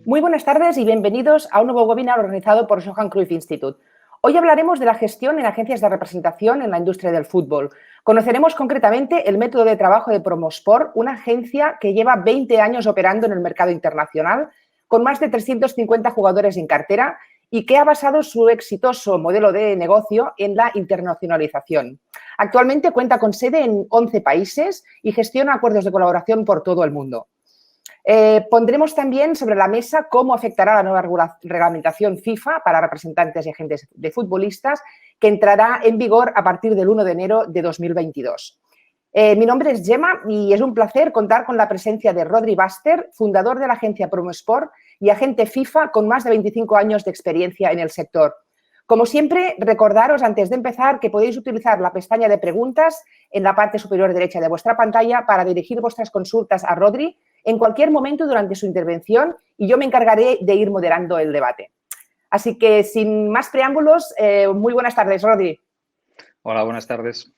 Muy buenas tardes y bienvenidos a un nuevo webinar organizado por Johan Cruyff Institute. Hoy hablaremos de la gestión en agencias de representación en la industria del fútbol. Conoceremos concretamente el método de trabajo de Promosport, una agencia que lleva 20 años operando en el mercado internacional, con más de 350 jugadores en cartera y que ha basado su exitoso modelo de negocio en la internacionalización. Actualmente cuenta con sede en 11 países y gestiona acuerdos de colaboración por todo el mundo. Pondremos también sobre la mesa cómo afectará la nueva reglamentación FIFA para representantes y agentes de futbolistas, que entrará en vigor a partir del 1 de enero de 2022. Mi nombre es Gemma y es un placer contar con la presencia de Rodri Baster, fundador de la agencia Promosport y agente FIFA con más de 25 años de experiencia en el sector. Como siempre, recordaros antes de empezar que podéis utilizar la pestaña de preguntas en la parte superior derecha de vuestra pantalla para dirigir vuestras consultas a Rodri en cualquier momento durante su intervención y yo me encargaré de ir moderando el debate. Así que, sin más preámbulos, muy buenas tardes, Rodri. Hola, buenas tardes.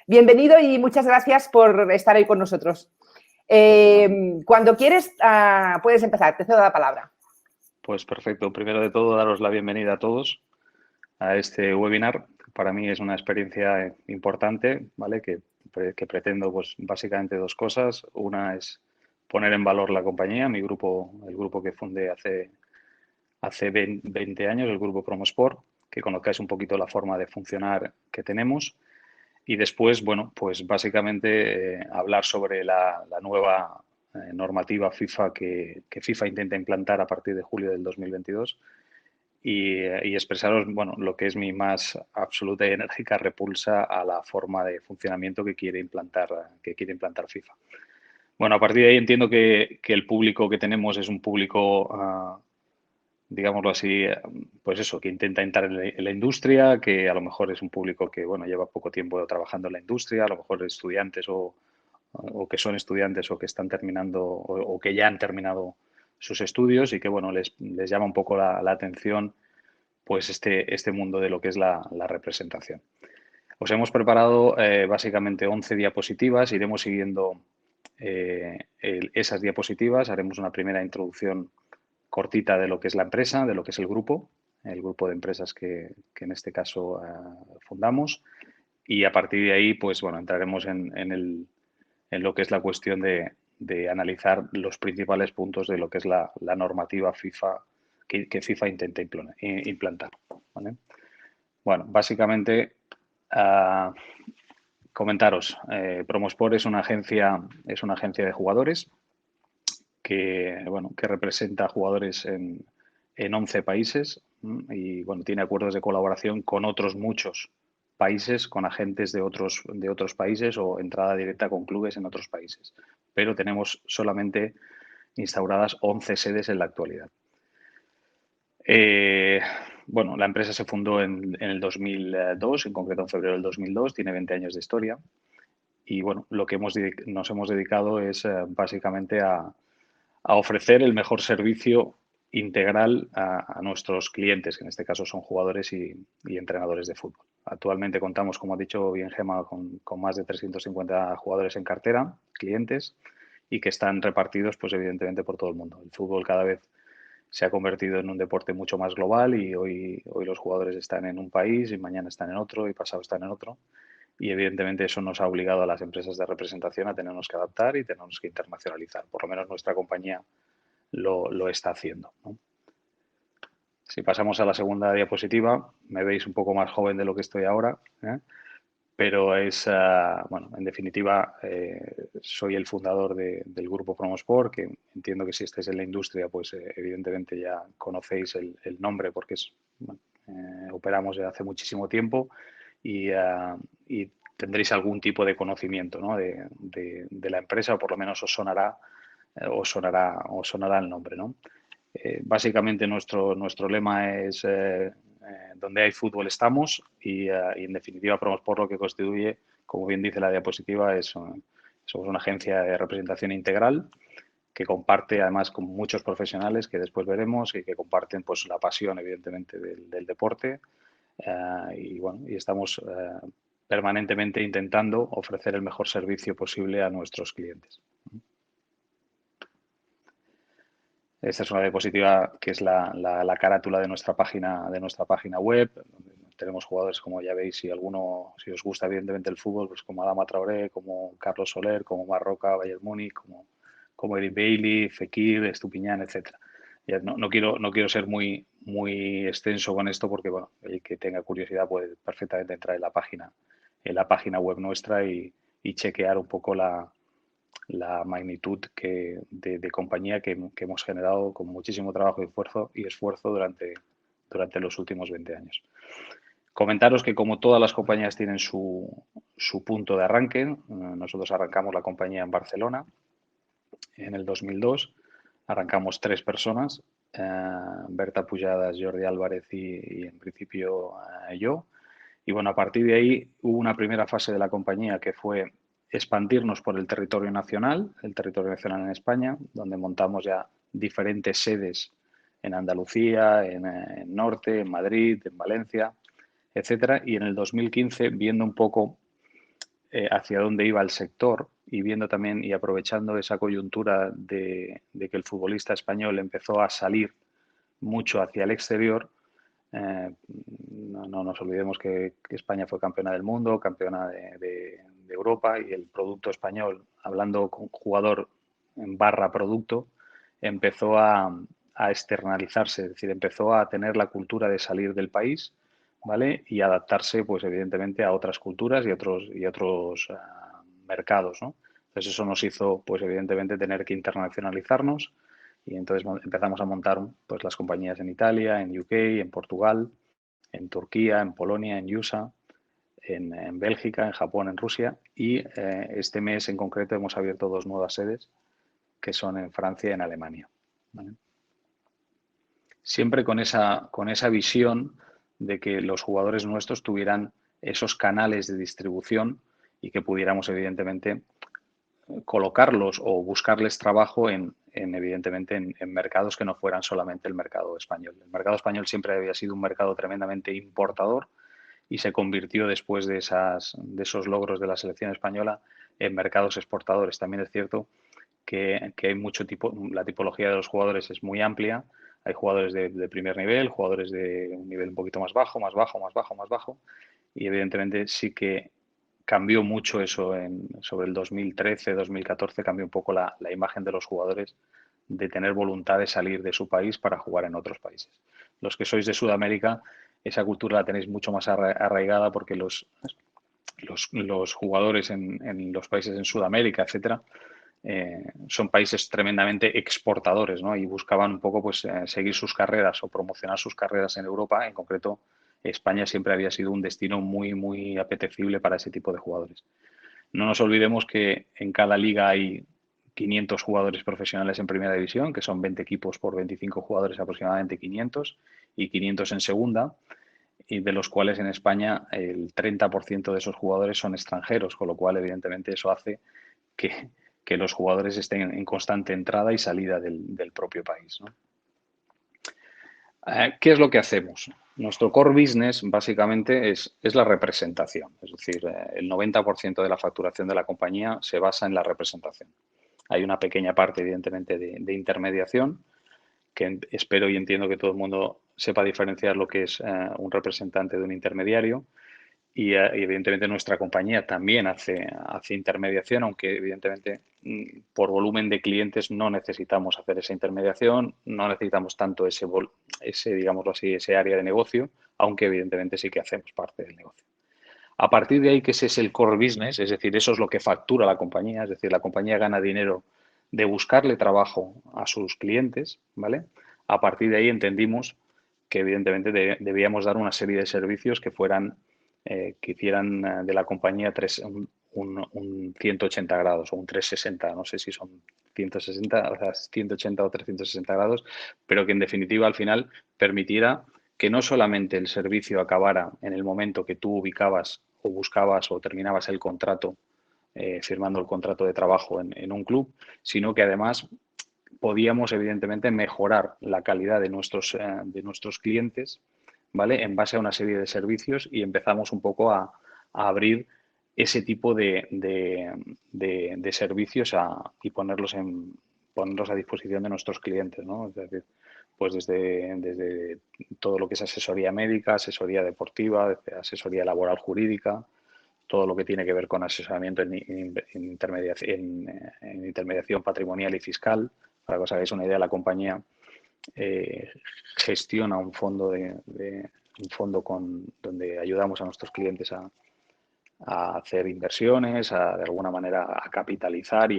Bienvenido y muchas gracias por estar ahí con nosotros. Cuando quieres, puedes empezar. Te cedo la palabra. Pues perfecto. Primero de todo, daros la bienvenida a todos a este webinar. Para mí es una experiencia importante, ¿vale? Que pretendo, pues, básicamente dos cosas. Una es poner en valor la compañía, mi grupo, el grupo que fundé hace 20 años, el grupo Promosport, que conozcáis un poquito la forma de funcionar que tenemos. Y después, bueno, pues básicamente hablar sobre la nueva normativa FIFA que FIFA intenta implantar a partir de julio del 2022 y expresaros, bueno, lo que es mi más absoluta y enérgica repulsa a la forma de funcionamiento que quiere implantar FIFA. Bueno, a partir de ahí entiendo que el público que tenemos es un público, digámoslo así, pues eso, que intenta entrar en la industria, que a lo mejor es un público que, bueno, lleva poco tiempo trabajando en la industria, a lo mejor estudiantes o que son estudiantes o que están terminando o que ya han terminado sus estudios y que, bueno, les llama un poco la atención pues este mundo de lo que es la representación. Os hemos preparado básicamente 11 diapositivas, iremos siguiendo esas diapositivas, haremos una primera introducción cortita de lo que es la empresa, de lo que es el grupo de empresas que en este caso fundamos, y a partir de ahí, pues bueno, entraremos en lo que es la cuestión de analizar los principales puntos de lo que es la normativa FIFA que FIFA intenta implantar, ¿vale? Bueno, básicamente comentaros, Promosport es una agencia de jugadores que, bueno, que representa jugadores en 11 países y, bueno, tiene acuerdos de colaboración con otros muchos países, con agentes de otros países o entrada directa con clubes en otros países. Pero tenemos solamente instauradas 11 sedes en la actualidad. Bueno, la empresa se fundó en el 2002, en concreto en febrero del 2002, tiene 20 años de historia y, bueno, lo que nos hemos dedicado es básicamente a ofrecer el mejor servicio integral a nuestros clientes, que en este caso son jugadores y entrenadores de fútbol. Actualmente contamos, como ha dicho bien Gemma, con más de 350 jugadores en cartera, clientes, y que están repartidos, pues evidentemente, por todo el mundo. El fútbol cada vez se ha convertido en un deporte mucho más global y hoy los jugadores están en un país y mañana están en otro y pasado están en otro. Y evidentemente eso nos ha obligado a las empresas de representación a tenernos que adaptar y tenernos que internacionalizar. Por lo menos nuestra compañía lo está haciendo, ¿no? Si pasamos a la segunda diapositiva, me veis un poco más joven de lo que estoy ahora, ¿eh? Pero es, bueno, en definitiva, soy el fundador del grupo Promosport, que entiendo que si estáis en la industria, pues evidentemente ya conocéis el nombre porque bueno, operamos desde hace muchísimo tiempo y tendréis algún tipo de conocimiento, ¿no? de la empresa, o por lo menos os sonará el nombre, ¿no? Básicamente nuestro lema es donde hay fútbol estamos y en definitiva Promosport lo que constituye, como bien dice la diapositiva, somos una agencia de representación integral que comparte además con muchos profesionales que después veremos y que comparten, pues, la pasión evidentemente del deporte y bueno, y estamos permanentemente intentando ofrecer el mejor servicio posible a nuestros clientes. Esta es una diapositiva que es la carátula de nuestra página web. Tenemos jugadores, como ya veis, si os gusta evidentemente el fútbol, pues como Adama Traoré, como Carlos Soler, como Marroca, Bayern Múnich, como Eric Bailly, Fekir, Estupiñán, etcétera. Ya no quiero ser muy extenso con esto porque, bueno, el que tenga curiosidad puede perfectamente entrar en la página web nuestra y chequear un poco la magnitud de compañía que hemos generado con muchísimo trabajo y esfuerzo durante los últimos 20 años. Comentaros que como todas las compañías tienen su punto de arranque, nosotros arrancamos la compañía en Barcelona en el 2002, arrancamos 3 personas, Berta Pujadas, Jordi Álvarez y en principio yo. Y bueno, a partir de ahí hubo una primera fase de la compañía que fue expandirnos por el territorio nacional en España, donde montamos ya diferentes sedes en Andalucía, en Norte, en Madrid, en Valencia, etcétera. Y en el 2015, viendo un poco hacia dónde iba el sector y viendo también y aprovechando esa coyuntura de que el futbolista español empezó a salir mucho hacia el exterior, no nos olvidemos que España fue campeona del mundo, campeona de Europa y el producto español, hablando con jugador en barra producto, empezó a externalizarse, es decir, empezó a tener la cultura de salir del país, ¿vale? Y adaptarse, pues evidentemente, a otras culturas y otros mercados, ¿no? Entonces eso nos hizo, pues evidentemente, tener que internacionalizarnos y entonces empezamos a montar pues las compañías en Italia, en UK, en Portugal, en Turquía, en Polonia, en USA, en Bélgica, en Japón, en Rusia y este mes en concreto hemos abierto 2 nuevas sedes que son en Francia y en Alemania. ¿Vale? Siempre con esa visión de que los jugadores nuestros tuvieran esos canales de distribución y que pudiéramos evidentemente colocarlos o buscarles trabajo evidentemente en mercados que no fueran solamente el mercado español. El mercado español siempre había sido un mercado tremendamente importador y se convirtió después de esos logros de la selección española en mercados exportadores. También es cierto que hay mucho la tipología de los jugadores es muy amplia. Hay jugadores de primer nivel, jugadores de un nivel un poquito más bajo, más bajo, más bajo, más bajo. Y evidentemente sí que cambió mucho eso sobre el 2013, 2014, cambió un poco la imagen de los jugadores de tener voluntad de salir de su país para jugar en otros países. Los que sois de Sudamérica, esa cultura la tenéis mucho más arraigada porque los jugadores en los países en Sudamérica, etcétera, son países tremendamente exportadores, ¿no? Y buscaban un poco pues seguir sus carreras o promocionar sus carreras en Europa. En concreto, España siempre había sido un destino muy apetecible para ese tipo de jugadores. No nos olvidemos que en cada liga hay 500 jugadores profesionales en primera división, que son 20 equipos por 25 jugadores, aproximadamente 500, y 500 en segunda, y de los cuales en España el 30% de esos jugadores son extranjeros, con lo cual evidentemente eso hace que los jugadores estén en constante entrada y salida del propio país, ¿no? ¿Qué es lo que hacemos? Nuestro core business básicamente es la representación, es decir, el 90% de la facturación de la compañía se basa en la representación. Hay una pequeña parte, evidentemente, de intermediación, que espero y entiendo que todo el mundo sepa diferenciar lo que es un representante de un intermediario. Y evidentemente nuestra compañía también hace intermediación, aunque evidentemente por volumen de clientes no necesitamos hacer esa intermediación, no necesitamos tanto digámoslo así, ese área de negocio, aunque evidentemente sí que hacemos parte del negocio. A partir de ahí, que ese es el core business, es decir, eso es lo que factura la compañía, es decir, la compañía gana dinero de buscarle trabajo a sus clientes, ¿vale? A partir de ahí entendimos que evidentemente debíamos dar una serie de servicios que hicieran de la compañía un 180 grados o un 360, no sé si son 160, o sea, 180 o 360 grados, pero que en definitiva al final permitiera que no solamente el servicio acabara en el momento que tú ubicabas o buscabas o terminabas el contrato, firmando el contrato de trabajo en un club, sino que además podíamos evidentemente mejorar la calidad de nuestros clientes, ¿vale? En base a una serie de servicios y empezamos un poco a abrir ese tipo de servicios y ponerlos ponerlos a disposición de nuestros clientes, ¿no? Es decir, pues desde todo lo que es asesoría médica, asesoría deportiva, asesoría laboral jurídica, todo lo que tiene que ver con asesoramiento en intermediación patrimonial y fiscal. Para que os hagáis una idea, la compañía gestiona un fondo donde ayudamos a nuestros clientes a hacer inversiones, de alguna manera a capitalizar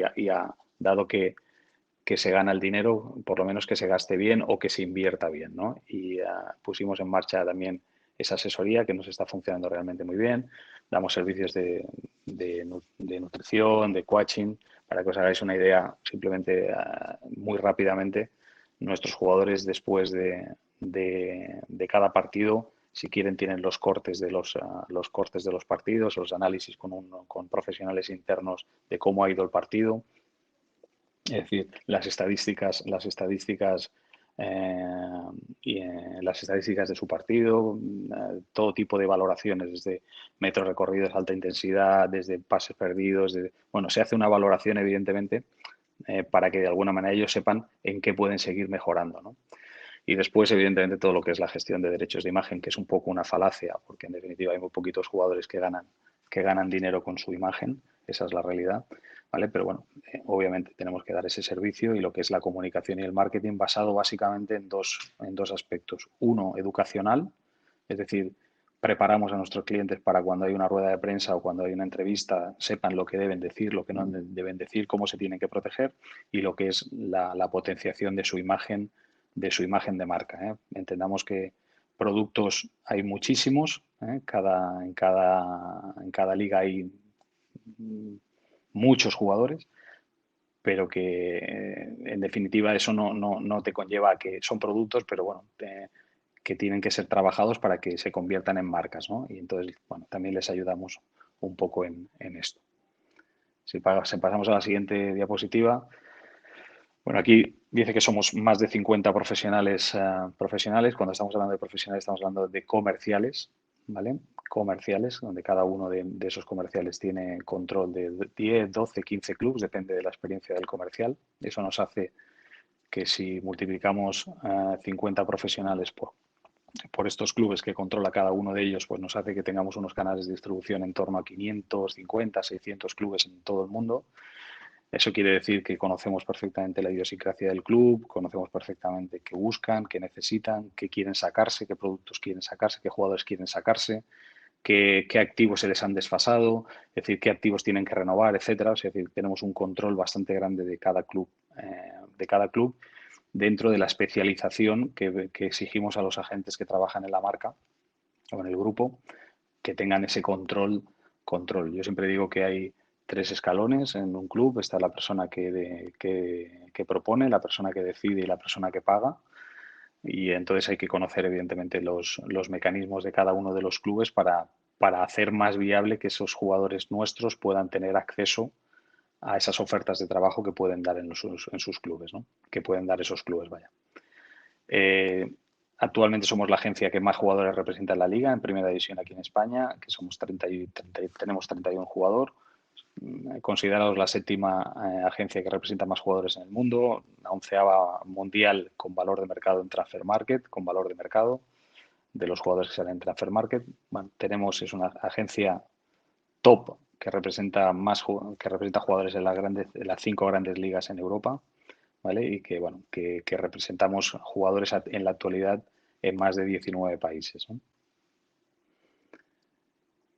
dado que se gana el dinero, por lo menos que se gaste bien o que se invierta bien, ¿no? Y pusimos en marcha también esa asesoría que nos está funcionando realmente muy bien. Damos servicios de nutrición, de coaching, para que os hagáis una idea, simplemente muy rápidamente, nuestros jugadores después de cada partido, si quieren, tienen los cortes de los cortes de los partidos, los análisis con profesionales internos de cómo ha ido el partido. Es decir, las estadísticas de su partido, todo tipo de valoraciones, desde metros recorridos, alta intensidad, desde pases perdidos. Bueno, se hace una valoración, evidentemente, para que de alguna manera ellos sepan en qué pueden seguir mejorando, ¿no? Y después, evidentemente, todo lo que es la gestión de derechos de imagen, que es un poco una falacia, porque en definitiva hay muy poquitos jugadores que ganan dinero con su imagen, esa es la realidad, ¿vale? Pero bueno, obviamente tenemos que dar ese servicio y lo que es la comunicación y el marketing basado básicamente en dos aspectos. Uno, educacional, es decir, preparamos a nuestros clientes para cuando hay una rueda de prensa o cuando hay una entrevista, sepan lo que deben decir, lo que no deben decir, cómo se tienen que proteger, y lo que es la potenciación de su imagen de marca, ¿eh? Entendamos que productos hay muchísimos, ¿eh? En cada liga hay muchos jugadores, pero que en definitiva eso no te conlleva a que son productos, pero bueno, que tienen que ser trabajados para que se conviertan en marcas, ¿no? Y entonces, bueno, también les ayudamos un poco en esto. Si pasamos a la siguiente diapositiva. Bueno, aquí dice que somos más de 50 profesionales. Cuando estamos hablando de profesionales, estamos hablando de comerciales, ¿vale? Comerciales, donde cada uno de esos comerciales tiene control de 10, 12, 15 clubes, depende de la experiencia del comercial. Eso nos hace que si multiplicamos 50 profesionales por estos clubes que controla cada uno de ellos, pues nos hace que tengamos unos canales de distribución en torno a 550, 600 clubes en todo el mundo. Eso quiere decir que conocemos perfectamente la idiosincrasia del club, conocemos perfectamente qué buscan, qué necesitan, qué quieren sacarse, qué productos quieren sacarse, qué jugadores quieren sacarse, qué activos se les han desfasado, es decir, qué activos tienen que renovar, etcétera. Es decir, tenemos un control bastante grande de cada club, dentro de la especialización que exigimos a los agentes que trabajan en la marca o en el grupo, que tengan ese control. Yo siempre digo que hay 3 escalones en un club. Está la persona que propone, la persona que decide y la persona que paga. Y entonces hay que conocer, evidentemente, los mecanismos de cada uno de los clubes para hacer más viable que esos jugadores nuestros puedan tener acceso a esas ofertas de trabajo que pueden dar en sus clubes, ¿no? Que pueden dar esos clubes, vaya. Actualmente somos la agencia que más jugadores representa en la liga, en primera división aquí en España, que somos tenemos 31 jugadores, considerados la 7ª agencia que representa más jugadores en el mundo, la 11ª mundial con valor de mercado en Transfer Market, con valor de mercado de los jugadores que salen en Transfer Market. Bueno, es una agencia top que representa jugadores en las 5 grandes ligas en Europa, ¿vale? Y que, bueno, que representamos jugadores en la actualidad en más de 19 países, ¿no?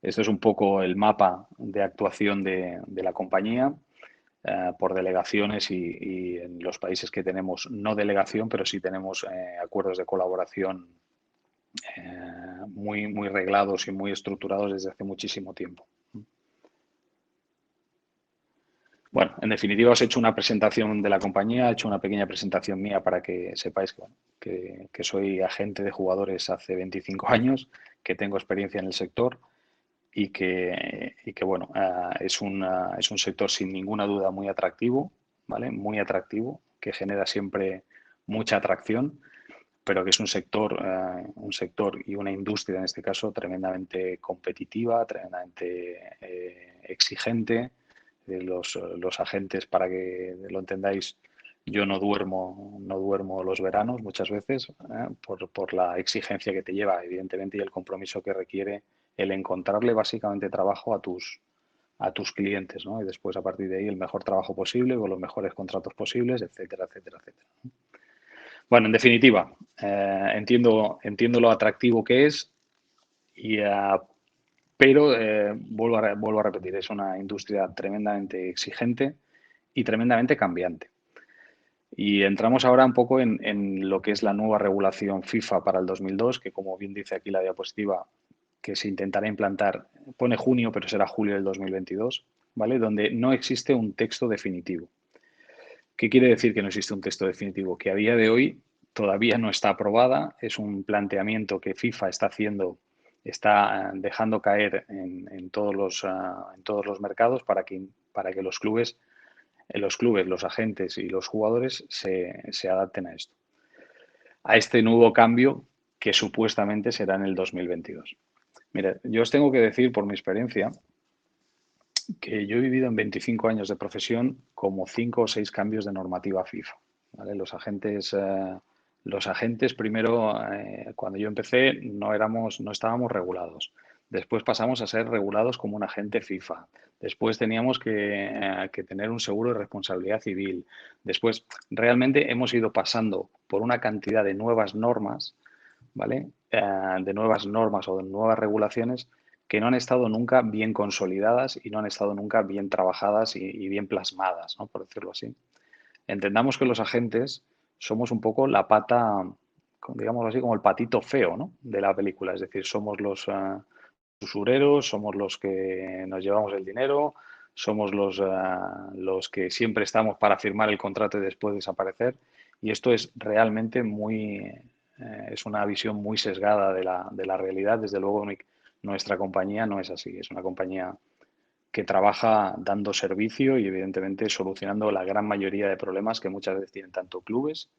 Esto es un poco el mapa de actuación de la compañía por delegaciones y en los países que tenemos no delegación, pero sí tenemos acuerdos de colaboración muy reglados y muy estructurados desde hace muchísimo tiempo. Bueno, en definitiva os he hecho una presentación de la compañía, he hecho una pequeña presentación mía para que sepáis que soy agente de jugadores hace 25 años, que tengo experiencia en el sector y que bueno, es un sector sin ninguna duda muy atractivo, ¿vale? Muy atractivo, que genera siempre mucha atracción, pero que es un sector y una industria en este caso tremendamente competitiva, tremendamente exigente. Los agentes, para que lo entendáis, Yo no duermo los veranos muchas veces, por la exigencia que te lleva, evidentemente, y el compromiso que requiere el encontrarle básicamente trabajo a tus clientes, ¿no? Y después, a partir de ahí, el mejor trabajo posible, con los mejores contratos posibles, etcétera, etcétera, etcétera. Bueno, en definitiva, entiendo lo atractivo que es, y, pero vuelvo a repetir, es una industria tremendamente exigente y tremendamente cambiante. Y entramos ahora un poco en lo que es la nueva regulación FIFA para el 2002, que, como bien dice aquí la diapositiva, que se intentará implantar, pone junio, pero será julio del 2022, ¿vale? Donde no existe un texto definitivo. ¿Qué quiere decir que no existe un texto definitivo? Que a día de hoy todavía no está aprobada, es un planteamiento que FIFA está haciendo, está dejando caer en todos los mercados para que los clubes, los agentes y los jugadores se adapten a esto, a este nuevo cambio que supuestamente será en el 2022. Mira, yo os tengo que decir por mi experiencia que yo he vivido en 25 años de profesión como 5 o 6 cambios de normativa FIFA, ¿vale? Los agentes primero, cuando yo empecé, no estábamos regulados. Después pasamos a ser regulados como un agente FIFA. Después teníamos que tener un seguro de responsabilidad civil. Después, realmente hemos ido pasando por una cantidad de nuevas normas, ¿vale? De nuevas normas o de nuevas regulaciones que no han estado nunca bien consolidadas y no han estado nunca bien trabajadas y bien plasmadas, ¿no? Por decirlo así. Entendamos que los agentes somos un poco la pata, digámoslo así, como el patito feo, ¿no? De la película. Es decir, somos los usureros, somos los que nos llevamos el dinero, somos los que siempre estamos para firmar el contrato y después desaparecer. Y esto es realmente es una visión muy sesgada de la realidad. Desde luego, nuestra compañía no es así. Es una compañía que trabaja dando servicio y, evidentemente, solucionando la gran mayoría de problemas que muchas veces tienen tanto clubes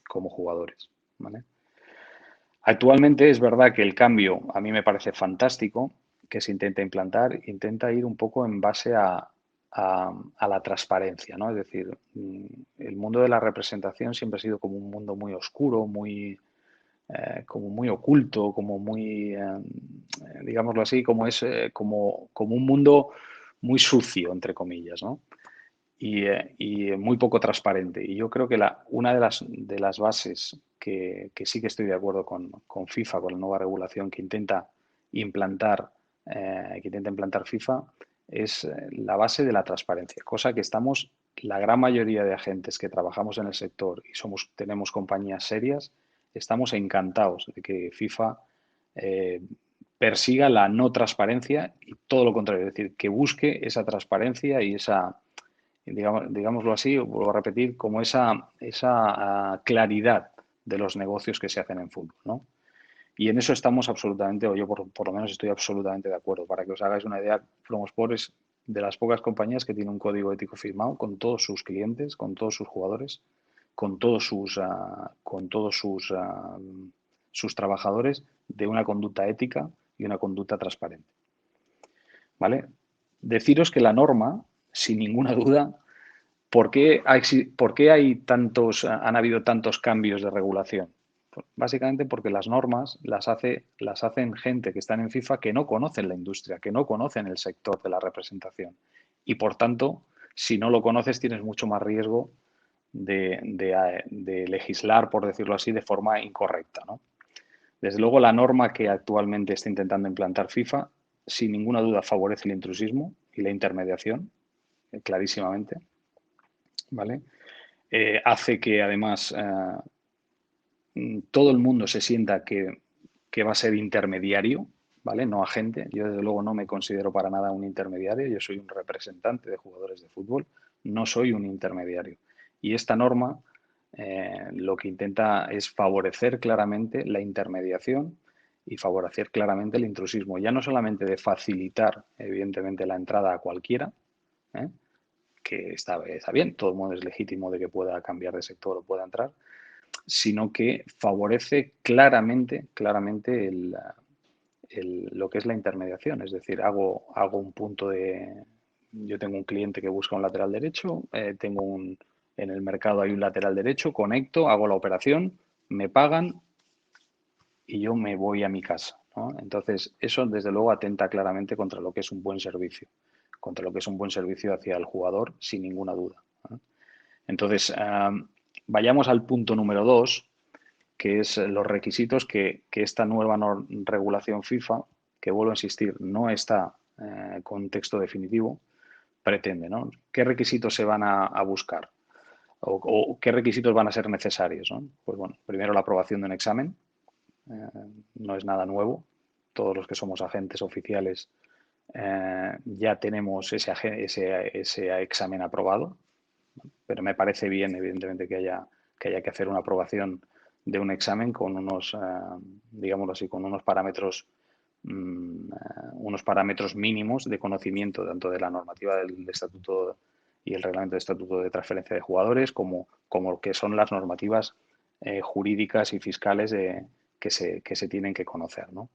como jugadores, ¿vale? Actualmente es verdad que el cambio a mí me parece fantástico que se intenta implantar, intenta ir un poco en base a la transparencia, ¿no? Es decir, el mundo de la representación siempre ha sido como un mundo muy oscuro, como muy oculto, como muy, digámoslo así, como un mundo muy sucio, entre comillas, ¿no? Y muy poco transparente. Y yo creo que una de las bases que sí que estoy de acuerdo con FIFA, con la nueva regulación que intenta implantar FIFA, es la base de la transparencia, cosa que la gran mayoría de agentes que trabajamos en el sector y tenemos compañías serias, estamos encantados de que FIFA eh, persiga la no transparencia y todo lo contrario, es decir, que busque esa transparencia y digámoslo así, vuelvo a repetir, como esa claridad de los negocios que se hacen en fútbol, ¿no? Y en eso estamos absolutamente, o yo por lo menos estoy absolutamente de acuerdo. Para que os hagáis una idea, Promosport es de las pocas compañías que tiene un código ético firmado con todos sus clientes, con todos sus jugadores, con todos sus trabajadores, de una conducta ética y una conducta transparente, ¿vale? Deciros que la norma, sin ninguna duda, ¿por qué han habido tantos cambios de regulación? Pues básicamente porque las normas las hacen gente que están en FIFA que no conocen la industria, que no conocen el sector de la representación. Y por tanto, si no lo conoces, tienes mucho más riesgo de legislar, por decirlo así, de forma incorrecta, ¿no? Desde luego, la norma que actualmente está intentando implantar FIFA, sin ninguna duda, favorece el intrusismo y la intermediación, clarísimamente, ¿vale? Hace que, además, todo el mundo se sienta que va a ser intermediario, ¿vale? No agente. Yo, desde luego, no me considero para nada un intermediario. Yo soy un representante de jugadores de fútbol, no soy un intermediario. Y esta norma lo que intenta es favorecer claramente la intermediación y favorecer claramente el intrusismo. Ya no solamente de facilitar, evidentemente, la entrada a cualquiera, ¿eh? Que está bien, todo el mundo es legítimo de que pueda cambiar de sector o pueda entrar, sino que favorece claramente lo que es la intermediación. Es decir, hago un punto yo tengo un cliente que busca un lateral derecho, tengo En el mercado hay un lateral derecho, conecto, hago la operación, me pagan y yo me voy a mi casa, ¿no? Entonces, eso desde luego atenta claramente contra lo que es un buen servicio, contra lo que es un buen servicio hacia el jugador, sin ninguna duda, ¿no? Entonces, vayamos al punto número 2, que es los requisitos que esta nueva regulación FIFA, que vuelvo a insistir, no está con texto definitivo, pretende, ¿no? ¿Qué requisitos se van a buscar? O qué requisitos van a ser necesarios, ¿no? Pues bueno, primero la aprobación de un examen, no es nada nuevo. Todos los que somos agentes oficiales ya tenemos ese examen aprobado, pero me parece bien, evidentemente, que haya que hacer una aprobación de un examen con unos, digámoslo así, con unos parámetros mínimos de conocimiento tanto de la normativa del estatuto y el reglamento de estatuto de transferencia de jugadores como que son las normativas jurídicas y fiscales que se tienen que conocer, ¿no?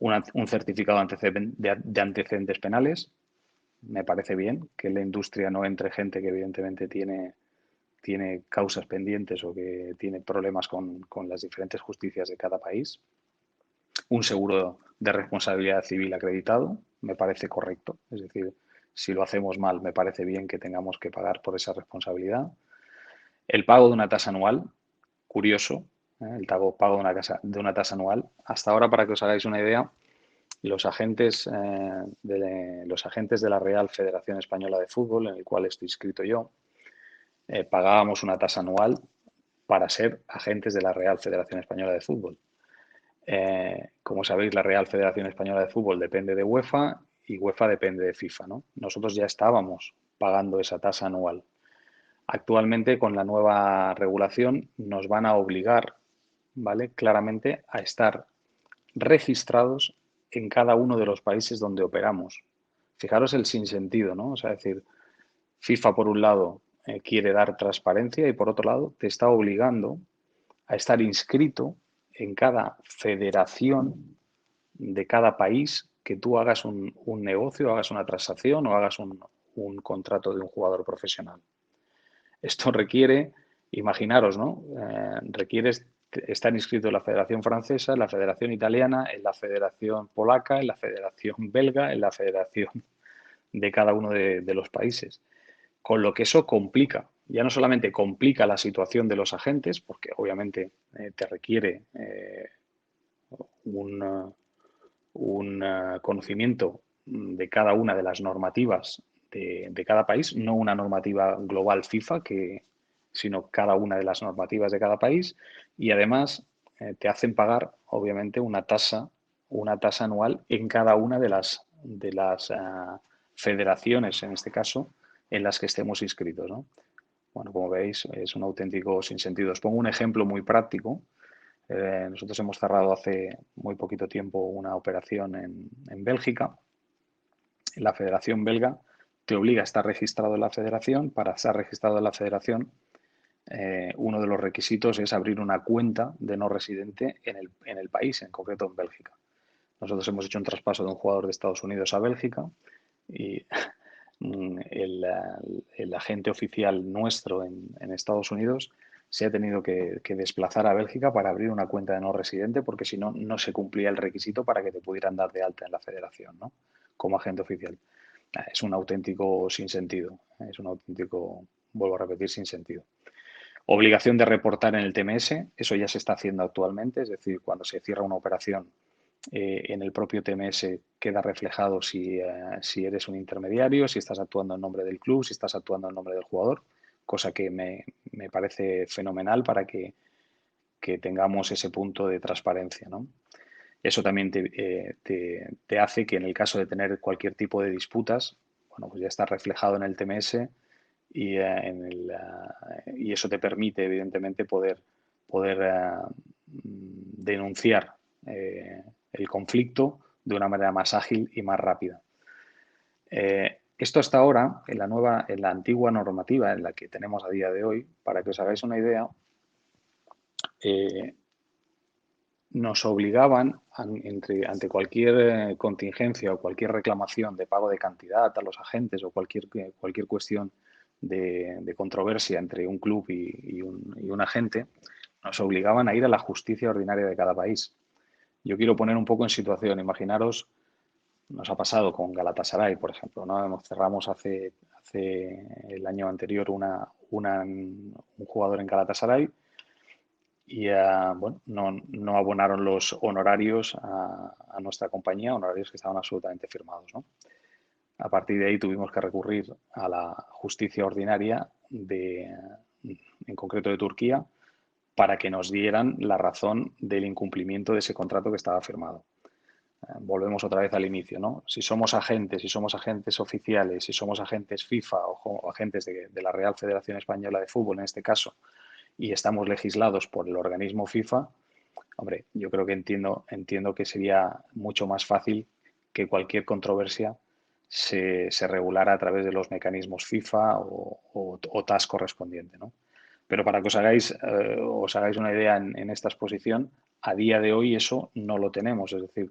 Un certificado de antecedentes penales. Me parece bien que en la industria no entre gente que evidentemente tiene causas pendientes o que tiene problemas con las diferentes justicias de cada país. Un seguro de responsabilidad civil acreditado, me parece correcto. Es decir, si lo hacemos mal, me parece bien que tengamos que pagar por esa responsabilidad. El pago de una tasa anual, curioso, el pago de una tasa anual. Hasta ahora, para que os hagáis una idea, los agentes de la Real Federación Española de Fútbol, en el cual estoy inscrito yo, pagábamos una tasa anual para ser agentes de la Real Federación Española de Fútbol. Como sabéis, la Real Federación Española de Fútbol depende de UEFA y UEFA depende de FIFA, ¿no? Nosotros ya estábamos pagando esa tasa anual. Actualmente, con la nueva regulación, nos van a obligar, ¿vale?, claramente a estar registrados en cada uno de los países donde operamos. Fijaros el sinsentido, ¿no? O sea, es decir, FIFA, por un lado, quiere dar transparencia y, por otro lado, te está obligando a estar inscrito en cada federación de cada país que tú hagas un negocio, hagas una transacción o hagas un contrato de un jugador profesional. Esto requiere, imaginaros, ¿no? Requiere estar inscrito en la Federación Francesa, en la Federación Italiana, en la Federación Polaca, en la Federación Belga, en la Federación de cada uno de los países. Con lo que eso complica. Ya no solamente complica la situación de los agentes, porque obviamente te requiere un conocimiento de cada una de las normativas de cada país, no una normativa global FIFA, sino cada una de las normativas de cada país, y además te hacen pagar, obviamente, una tasa anual en cada una de las federaciones, en este caso, en las que estemos inscritos, ¿no? Bueno, como veis, es un auténtico sinsentido. Os pongo un ejemplo muy práctico. Nosotros hemos cerrado hace muy poquito tiempo una operación en Bélgica. La Federación Belga te obliga a estar registrado en la federación. Para estar registrado en la federación, uno de los requisitos es abrir una cuenta de no residente en el país, en concreto en Bélgica. Nosotros hemos hecho un traspaso de un jugador de Estados Unidos a Bélgica y el agente oficial nuestro en Estados Unidos se ha tenido que desplazar a Bélgica para abrir una cuenta de no residente porque si no, no se cumplía el requisito para que te pudieran dar de alta en la federación, ¿no?, como agente oficial. Es un auténtico sinsentido, es un auténtico, vuelvo a repetir, sinsentido. Obligación de reportar en el TMS, eso ya se está haciendo actualmente, es decir, cuando se cierra una operación en el propio TMS queda reflejado si eres un intermediario, si estás actuando en nombre del club, si estás actuando en nombre del jugador, cosa que me parece fenomenal para que tengamos ese punto de transparencia, ¿no? Eso también te hace que en el caso de tener cualquier tipo de disputas, bueno, pues ya está reflejado en el TMS y eso te permite, evidentemente, poder denunciar el conflicto de una manera más ágil y más rápida. Esto hasta ahora, en la antigua normativa en la que tenemos a día de hoy, para que os hagáis una idea, nos obligaban ante cualquier contingencia o cualquier reclamación de pago de cantidad a los agentes o cualquier cuestión de controversia entre un club y un agente, nos obligaban a ir a la justicia ordinaria de cada país. Yo quiero poner un poco en situación. Imaginaros, nos ha pasado con Galatasaray, por ejemplo, ¿no? Cerramos hace el año anterior un jugador en Galatasaray y bueno, no abonaron los honorarios a nuestra compañía, honorarios que estaban absolutamente firmados, ¿no? A partir de ahí tuvimos que recurrir a la justicia ordinaria en concreto de Turquía, para que nos dieran la razón del incumplimiento de ese contrato que estaba firmado. Volvemos otra vez al inicio, ¿no? Si somos agentes oficiales, si somos agentes FIFA o agentes de la Real Federación Española de Fútbol, en este caso, y estamos legislados por el organismo FIFA, hombre, yo creo que entiendo que sería mucho más fácil que cualquier controversia se regulara a través de los mecanismos FIFA o TAS correspondiente, ¿no? Pero para que os hagáis una idea en esta exposición, a día de hoy eso no lo tenemos. Es decir,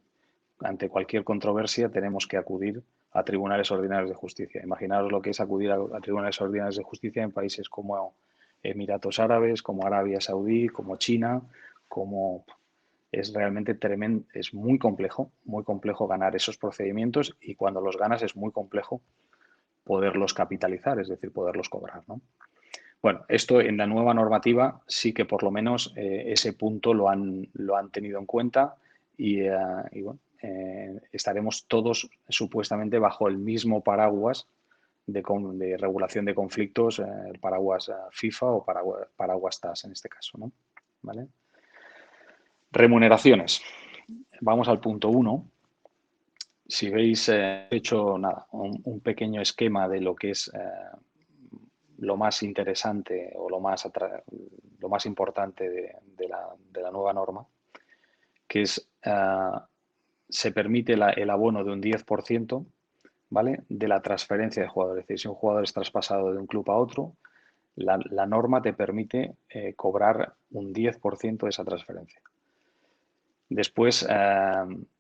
ante cualquier controversia tenemos que acudir a tribunales ordinarios de justicia. Imaginaros lo que es acudir a tribunales ordinarios de justicia en países como Emiratos Árabes, como Arabia Saudí, como China, como... Es realmente tremendo, es muy complejo ganar esos procedimientos y cuando los ganas es muy complejo poderlos capitalizar, es decir, poderlos cobrar, ¿no? Bueno, esto en la nueva normativa sí que por lo menos ese punto lo han tenido en cuenta y bueno, estaremos todos supuestamente bajo el mismo paraguas de regulación de conflictos, el paraguas FIFA o paraguas TAS en este caso, ¿no? ¿Vale? Remuneraciones. Vamos al punto 1. Si veis, he hecho nada, un pequeño esquema de lo que es lo más interesante o lo más importante de la nueva norma, que es se permite el abono de un 10%, ¿vale? De la transferencia de jugadores. Es decir, si un jugador es traspasado de un club a otro, la norma te permite cobrar un 10% de esa transferencia. Después,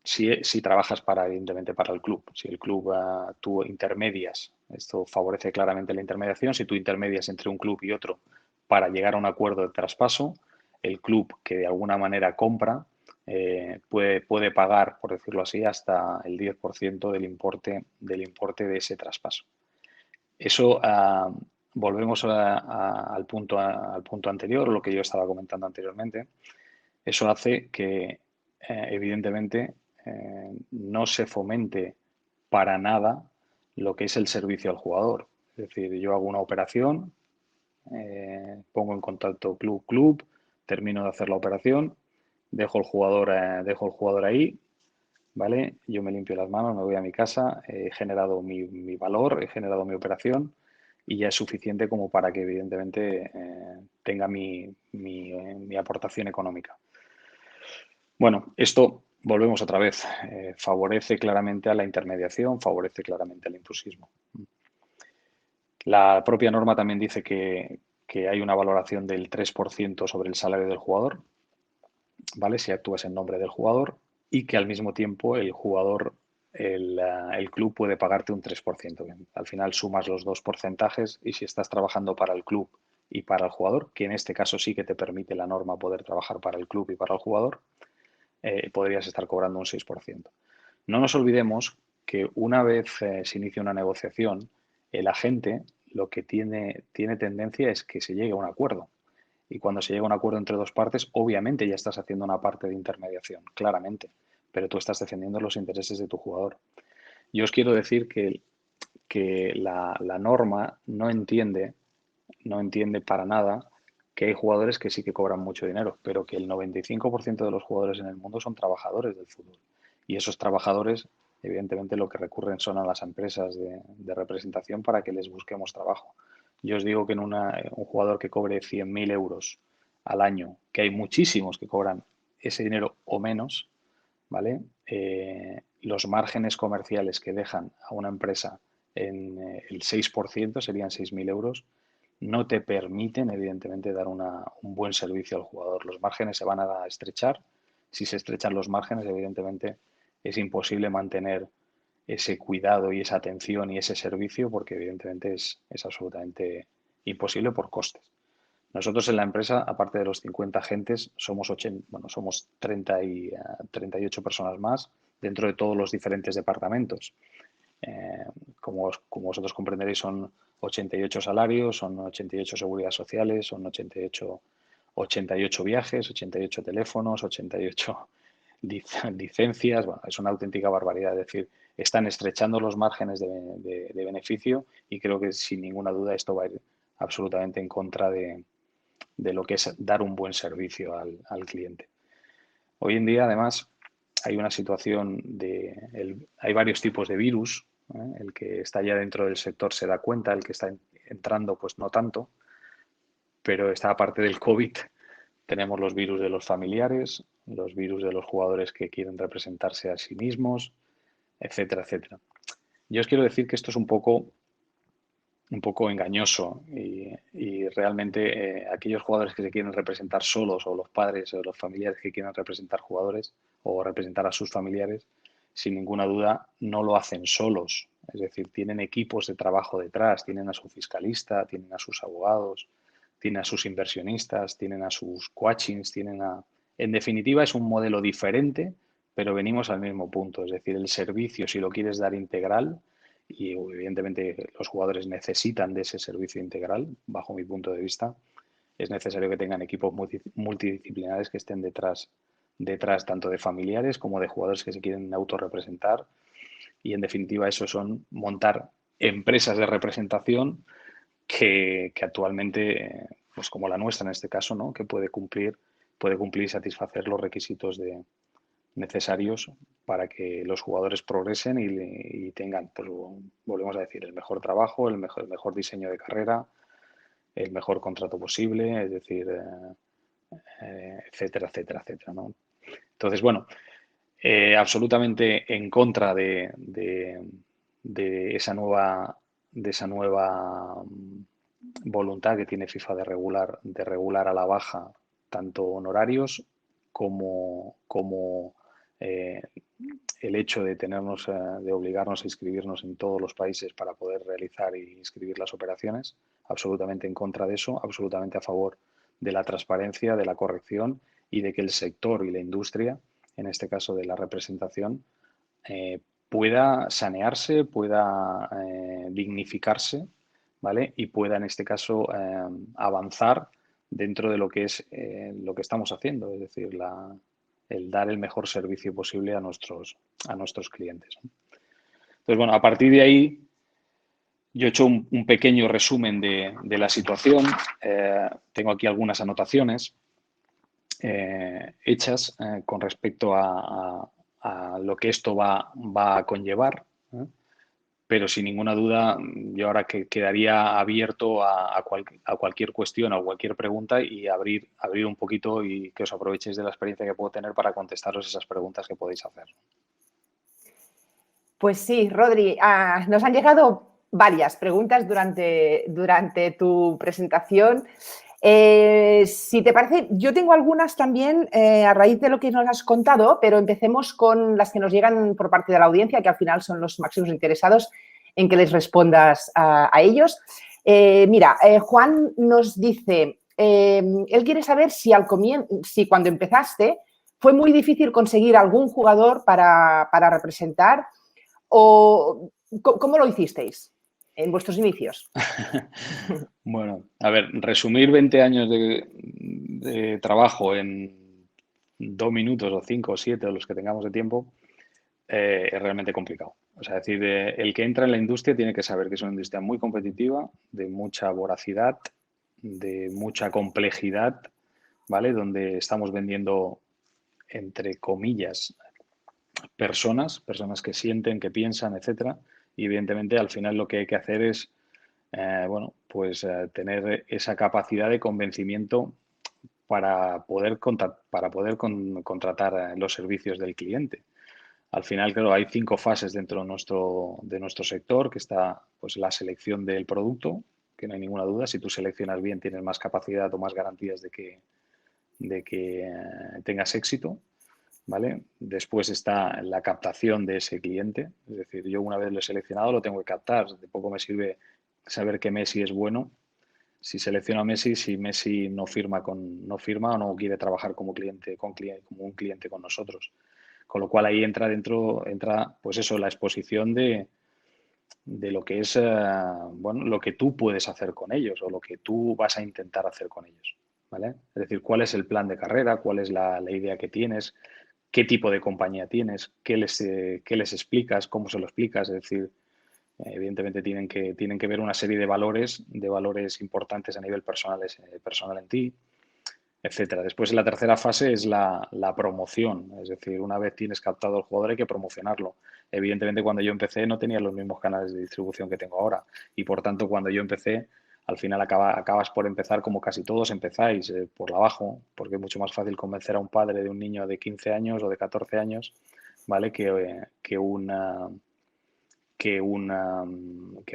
si trabajas evidentemente para el club, si el club tú intermedias, esto favorece claramente la intermediación, si tú intermedias entre un club y otro para llegar a un acuerdo de traspaso, el club que de alguna manera compra puede pagar, por decirlo así, hasta el 10% del importe de ese traspaso. Eso, volvemos al punto anterior, lo que yo estaba comentando anteriormente. Eso hace que, evidentemente, no se fomente para nada lo que es el servicio al jugador. Es decir, yo hago una operación, pongo en contacto club, termino de hacer la operación, dejo el jugador ahí, ¿vale? Yo me limpio las manos, me voy a mi casa, he generado mi valor, he generado mi operación y ya es suficiente como para que, evidentemente, tenga mi aportación económica. Bueno, esto, volvemos otra vez, favorece claramente a la intermediación, favorece claramente al intrusismo. La propia norma también dice que hay una valoración del 3% sobre el salario del jugador, ¿vale? Si actúas en nombre del jugador y que al mismo tiempo el jugador, el club puede pagarte un 3%. Bien, al final sumas los dos porcentajes y si estás trabajando para el club y para el jugador, que en este caso sí que te permite la norma poder trabajar para el club y para el jugador, podrías estar cobrando un 6%. No nos olvidemos que una vez se inicia una negociación, el agente lo que tiene tendencia es que se llegue a un acuerdo. Y cuando se llega a un acuerdo entre dos partes, obviamente ya estás haciendo una parte de intermediación, claramente, pero tú estás defendiendo los intereses de tu jugador. Yo os quiero decir que la norma no entiende para nada que hay jugadores que sí que cobran mucho dinero, pero que el 95% de los jugadores en el mundo son trabajadores del fútbol. Y esos trabajadores, evidentemente, lo que recurren son a las empresas de representación para que les busquemos trabajo. Yo os digo que un jugador que cobre 100.000 euros al año, que hay muchísimos que cobran ese dinero o menos, ¿vale? Los márgenes comerciales que dejan a una empresa en el 6%, serían 6.000 euros, no te permiten, evidentemente, dar un buen servicio al jugador. Los márgenes se van a estrechar. Si se estrechan los márgenes, evidentemente, es imposible mantener ese cuidado y esa atención y ese servicio, porque evidentemente es absolutamente imposible por costes. Nosotros en la empresa, aparte de los 50 agentes, somos 38 personas más dentro de todos los diferentes departamentos. Como vosotros comprenderéis, son 88 salarios, son 88 seguridades sociales, son 88 viajes, 88 teléfonos, 88 licencias. Bueno, es una auténtica barbaridad. Es decir, están estrechando los márgenes de beneficio y creo que sin ninguna duda esto va a ir absolutamente en contra de lo que es dar un buen servicio al cliente. Hoy en día, además, hay una situación hay varios tipos de virus. El que está ya dentro del sector se da cuenta, el que está entrando, pues no tanto. Pero esta parte del COVID, tenemos los virus de los familiares, los virus de los jugadores que quieren representarse a sí mismos, etcétera, etcétera. Yo os quiero decir que esto es un poco engañoso y realmente aquellos jugadores que se quieren representar solos o los padres o los familiares que quieren representar jugadores o representar a sus familiares, sin ninguna duda no lo hacen solos. Es decir, tienen equipos de trabajo detrás, tienen a su fiscalista, tienen a sus abogados, tienen a sus inversionistas, tienen a sus coachings, En definitiva, es un modelo diferente, pero venimos al mismo punto. Es decir, el servicio, si lo quieres dar integral, y evidentemente los jugadores necesitan de ese servicio integral, bajo mi punto de vista, es necesario que tengan equipos multidisciplinares que estén detrás tanto de familiares como de jugadores que se quieren autorrepresentar y en definitiva eso son montar empresas de representación que actualmente, pues como la nuestra en este caso, ¿no? Que puede cumplir y satisfacer los requisitos necesarios para que los jugadores progresen y tengan, pues volvemos a decir, el mejor trabajo, el mejor diseño de carrera, el mejor contrato posible, es decir, etcétera, etcétera, etcétera, ¿no? Entonces, bueno, absolutamente en contra de esa nueva voluntad que tiene FIFA de regular a la baja tanto honorarios como el hecho de de obligarnos a inscribirnos en todos los países para poder realizar y inscribir las operaciones, absolutamente en contra de eso, absolutamente a favor de la transparencia, de la corrección y de que el sector y la industria, en este caso de la representación, pueda sanearse, pueda dignificarse, ¿vale? Y pueda, en este caso, avanzar dentro de lo que es lo que estamos haciendo, es decir, el dar el mejor servicio posible a nuestros clientes, ¿no? Entonces, bueno, a partir de ahí, yo he hecho un pequeño resumen de la situación. Tengo aquí algunas anotaciones hechas con respecto a lo que esto va a conllevar, ¿eh? Pero sin ninguna duda yo ahora que quedaría abierto a cualquier cuestión o cualquier pregunta y abrir un poquito y que os aprovechéis de la experiencia que puedo tener para contestaros esas preguntas que podéis hacer. Pues sí, Rodri, nos han llegado varias preguntas durante tu presentación. Si te parece, yo tengo algunas también a raíz de lo que nos has contado, pero empecemos con las que nos llegan por parte de la audiencia, que al final son los máximos interesados en que les respondas a ellos. Mira, Juan nos dice, él quiere saber si cuando empezaste fue muy difícil conseguir algún jugador para representar o ¿cómo lo hicisteis en vuestros inicios? Bueno, a ver, resumir 20 años de trabajo en 2 minutos o 5 o 7 o los que tengamos de tiempo es realmente complicado. O sea, es decir, el que entra en la industria tiene que saber que es una industria muy competitiva, de mucha voracidad, de mucha complejidad, ¿vale? Donde estamos vendiendo, entre comillas, personas que sienten, que piensan, etcétera. Y evidentemente al final lo que hay que hacer es tener esa capacidad de convencimiento para poder contratar los servicios del cliente. Al final, claro, hay 5 fases dentro de nuestro sector, que está pues la selección del producto, que no hay ninguna duda. Si tú seleccionas bien, tienes más capacidad o más garantías de que tengas éxito. ¿vale? Después está la captación de ese cliente, es decir, yo una vez lo he seleccionado lo tengo que captar, de poco me sirve saber que Messi es bueno. Si selecciono a Messi, si Messi no firma o no quiere trabajar como como un cliente con nosotros. Con lo cual ahí entra pues eso, la exposición de lo que es, bueno, lo que tú puedes hacer con ellos o lo que tú vas a intentar hacer con ellos, ¿vale? Es decir, cuál es el plan de carrera, cuál es la idea que tienes, qué tipo de compañía tienes, qué les explicas, cómo se lo explicas, es decir, evidentemente tienen que ver una serie de valores importantes a nivel personal, personal en ti, etcétera. Después, la tercera fase es la promoción, es decir, una vez tienes captado al jugador hay que promocionarlo. Evidentemente, cuando yo empecé no tenía los mismos canales de distribución que tengo ahora y, por tanto, cuando yo empecé, al final acabas por empezar como casi todos empezáis, por la abajo, porque es mucho más fácil convencer a un padre de un niño de 15 años o de 14 años, ¿vale? Que a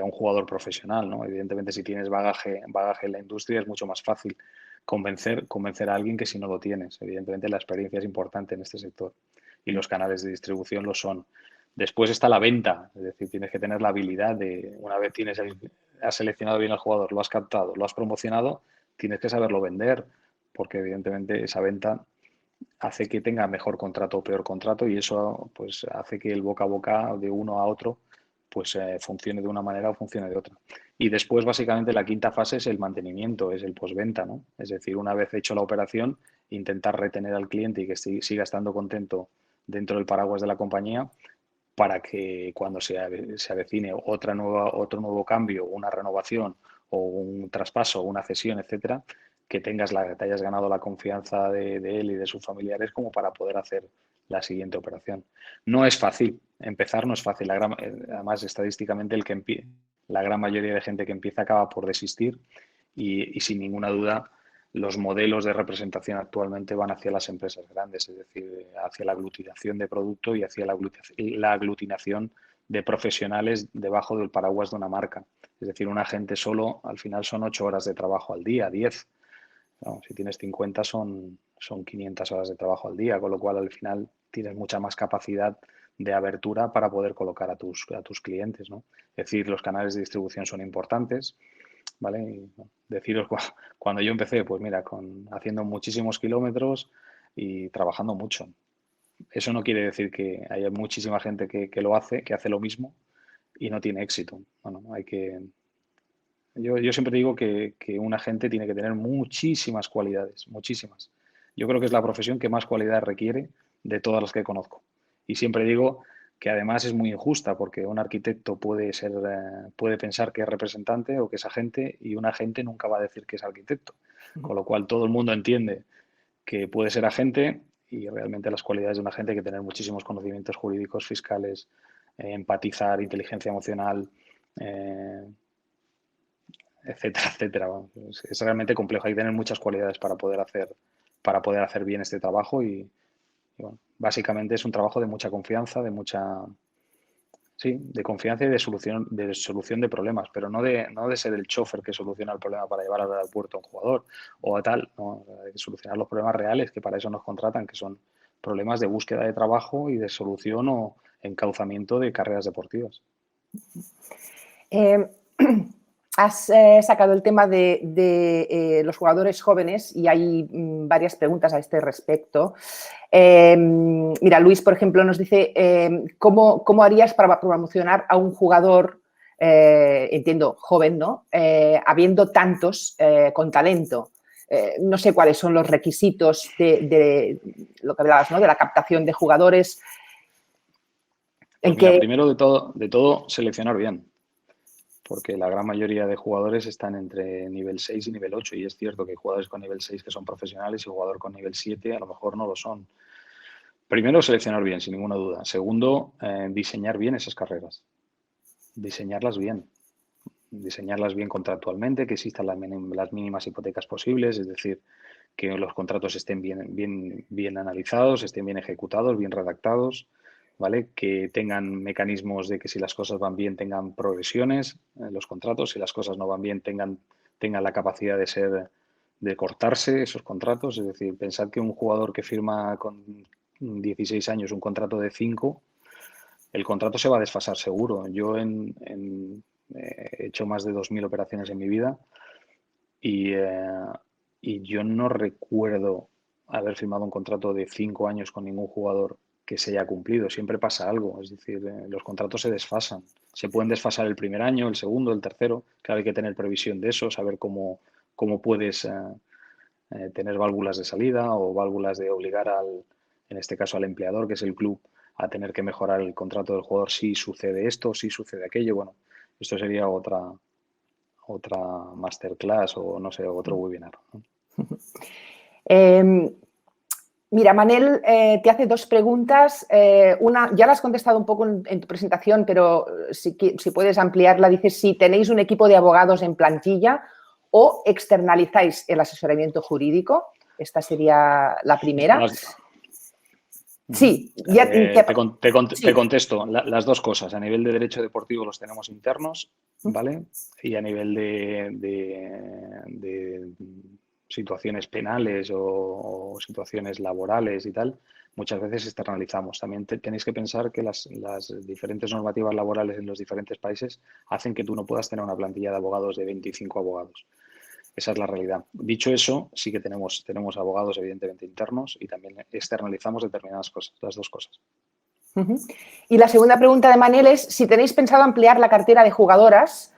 un jugador profesional, ¿no? Evidentemente, si tienes bagaje en la industria es mucho más fácil convencer a alguien que si no lo tienes. Evidentemente, la experiencia es importante en este sector y los canales de distribución lo son. Después está la venta, es decir, tienes que tener la habilidad de, una vez has seleccionado bien al jugador, lo has captado, lo has promocionado, tienes que saberlo vender, porque evidentemente esa venta hace que tenga mejor contrato o peor contrato y eso pues hace que el boca a boca de uno a otro pues funcione de una manera o funcione de otra. Y después, básicamente, la quinta fase es el mantenimiento, es el postventa, ¿no? Es decir, una vez hecho la operación, intentar retener al cliente y que siga estando contento dentro del paraguas de la compañía para que cuando se avecine otro nuevo cambio, una renovación o un traspaso, una cesión, etcétera, que te hayas ganado la confianza de él y de sus familiares como para poder hacer la siguiente operación. No es fácil, empezar no es fácil. Además, estadísticamente, la gran mayoría de gente que empieza acaba por desistir y sin ninguna duda los modelos de representación actualmente van hacia las empresas grandes, es decir, hacia la aglutinación de producto y hacia la aglutinación de profesionales debajo del paraguas de una marca. Es decir, un agente solo al final son 8 horas de trabajo al día, 10. No, si tienes 50 son 500 horas de trabajo al día, con lo cual al final tienes mucha más capacidad de abertura para poder colocar a tus clientes, ¿no? Es decir, los canales de distribución son importantes, ¿vale? Y, bueno, deciros cuando yo empecé, pues mira, haciendo muchísimos kilómetros y trabajando mucho. Eso no quiere decir que haya muchísima gente que hace lo mismo y no tiene éxito. Bueno, yo siempre digo que un agente tiene que tener muchísimas cualidades, muchísimas. Yo creo que es la profesión que más cualidades requiere de todas las que conozco. Y siempre digo que además es muy injusta porque un arquitecto puede pensar que es representante o que es agente y un agente nunca va a decir que es arquitecto. Con lo cual todo el mundo entiende que puede ser agente y realmente las cualidades de un agente hay que tener muchísimos conocimientos jurídicos, fiscales, empatizar, inteligencia emocional, eh, etcétera, etcétera. Es realmente complejo. Hay que tener muchas cualidades para poder hacer bien este trabajo y bueno, básicamente es un trabajo de mucha confianza, sí, de confianza y de solución de problemas, pero no de ser el chofer que soluciona el problema para llevar al aeropuerto a un jugador o a tal, no, de solucionar los problemas reales que para eso nos contratan, que son problemas de búsqueda de trabajo y de solución o encauzamiento de carreras deportivas. Eh, Has sacado el tema de los jugadores jóvenes y hay varias preguntas a este respecto. Mira, Luis, por ejemplo, nos dice ¿cómo harías para promocionar a un jugador, entiendo, joven, ¿no? Habiendo tantos con talento. No sé cuáles son los requisitos de lo que hablabas, ¿no? De la captación de jugadores. Pues mira, primero de todo, seleccionar bien, porque la gran mayoría de jugadores están entre nivel 6 y nivel 8 y es cierto que hay jugadores con nivel 6 que son profesionales y jugador con nivel 7 a lo mejor no lo son. Primero, seleccionar bien, sin ninguna duda. Segundo, diseñar bien esas carreras. Diseñarlas bien. Diseñarlas bien contractualmente, que existan las mínimas hipotecas posibles, es decir, que los contratos estén bien analizados, estén bien ejecutados, bien redactados, ¿vale? Que tengan mecanismos de que si las cosas van bien tengan progresiones en los contratos, si las cosas no van bien tengan la capacidad de cortarse esos contratos, es decir, pensad que un jugador que firma 16 años un contrato de 5, el contrato se va a desfasar seguro. Yo he hecho más de 2.000 operaciones en mi vida y yo no recuerdo haber firmado un contrato de 5 años con ningún jugador que se haya cumplido. Siempre pasa algo, es decir, los contratos se desfasan. Se pueden desfasar el primer año, el segundo, el tercero. Claro, hay que tener previsión de eso, saber cómo puedes tener válvulas de salida o válvulas de obligar en este caso al empleador, que es el club, a tener que mejorar el contrato del jugador si sucede esto, si sucede aquello. Bueno, esto sería otra masterclass o no sé, otro webinar, ¿no? Mira, Manel te hace 2 preguntas. Una, ya la has contestado un poco en tu presentación, pero si puedes ampliarla, dices si tenéis un equipo de abogados en plantilla o externalizáis el asesoramiento jurídico. Esta sería la primera. Sí, ya, te contesto las 2 cosas. A nivel de derecho deportivo los tenemos internos, ¿vale? Y a nivel de situaciones penales o situaciones laborales y tal, muchas veces externalizamos. También tenéis que pensar que las diferentes normativas laborales en los diferentes países hacen que tú no puedas tener una plantilla de abogados de 25 abogados. Esa es la realidad. Dicho eso, sí que tenemos abogados evidentemente internos y también externalizamos determinadas cosas, las 2 cosas. Y la segunda pregunta de Manel es si tenéis pensado ampliar la cartera de jugadoras,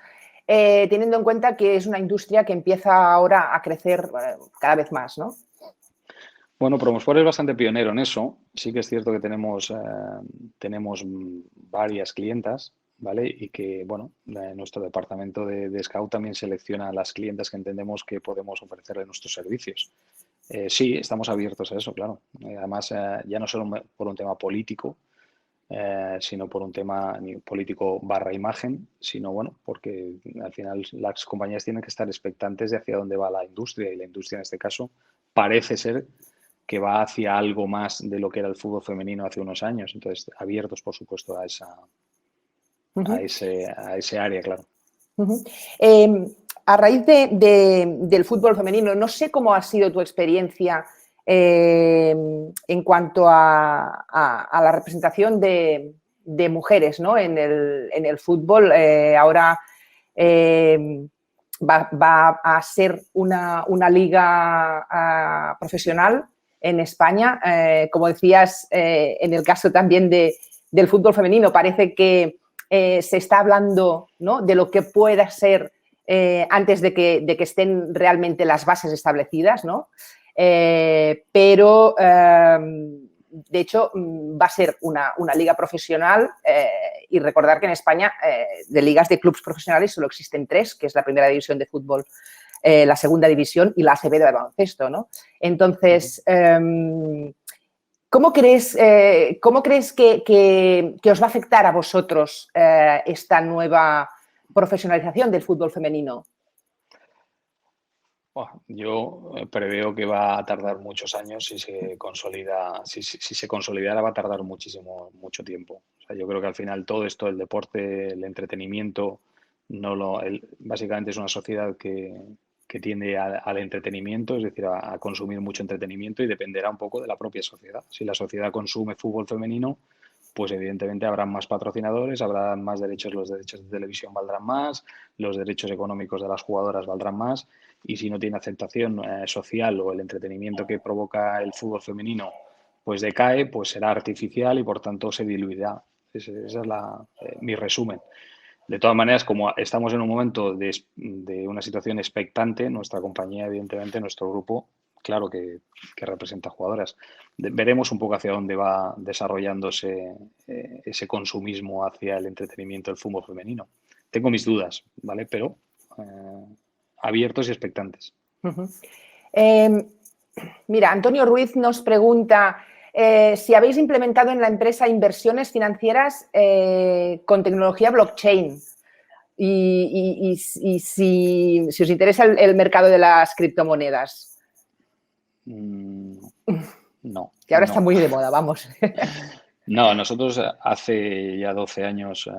teniendo en cuenta que es una industria que empieza ahora a crecer cada vez más, ¿no? Bueno, Promosport es bastante pionero en eso. Sí que es cierto que tenemos varias clientas, ¿vale? Y que, bueno, nuestro departamento de Scout también selecciona a las clientas que entendemos que podemos ofrecerle nuestros servicios. Sí, estamos abiertos a eso, claro. Además, ya no solo por un tema político, sino por un tema político / imagen, sino, bueno, porque al final las compañías tienen que estar expectantes de hacia dónde va la industria y la industria en este caso parece ser que va hacia algo más de lo que era el fútbol femenino hace unos años. Entonces, abiertos, por supuesto, a ese área, claro. A raíz del fútbol femenino, no sé cómo ha sido tu experiencia en cuanto a la representación de mujeres, ¿no? en el fútbol. Ahora va a ser una liga profesional en España. Como decías, en el caso también del fútbol femenino, parece que se está hablando, ¿no?, de lo que pueda ser antes de que estén realmente las bases establecidas, ¿no? Pero, de hecho, va a ser una liga profesional y recordar que en España de ligas de clubes profesionales solo existen 3, que es la primera división de fútbol, la segunda división y la ACB de baloncesto, ¿no? Entonces, ¿cómo crees que os va a afectar a vosotros esta nueva profesionalización del fútbol femenino? Yo preveo que va a tardar muchos años si se consolidara va a tardar mucho tiempo. O sea, yo creo que al final todo esto, el deporte, el entretenimiento, básicamente es una sociedad que tiende al entretenimiento, es decir, a consumir mucho entretenimiento y dependerá un poco de la propia sociedad. Si la sociedad consume fútbol femenino, pues evidentemente habrá más patrocinadores, habrá más derechos, los derechos de televisión valdrán más, los derechos económicos de las jugadoras valdrán más, y si no tiene aceptación social o el entretenimiento que provoca el fútbol femenino pues decae, pues será artificial y por tanto se diluirá. Ese es mi resumen. De todas maneras, como estamos en un momento de una situación expectante, nuestra compañía, evidentemente, nuestro grupo, claro que representa jugadoras. Veremos un poco hacia dónde va desarrollándose ese consumismo hacia el entretenimiento del fútbol femenino. Tengo mis dudas, ¿vale? Pero abiertos y expectantes. Mira, Antonio Ruiz nos pregunta si habéis implementado en la empresa inversiones financieras con tecnología blockchain y si os interesa el mercado de las criptomonedas. No. Que ahora está muy de moda, vamos. No, nosotros hace ya 12 años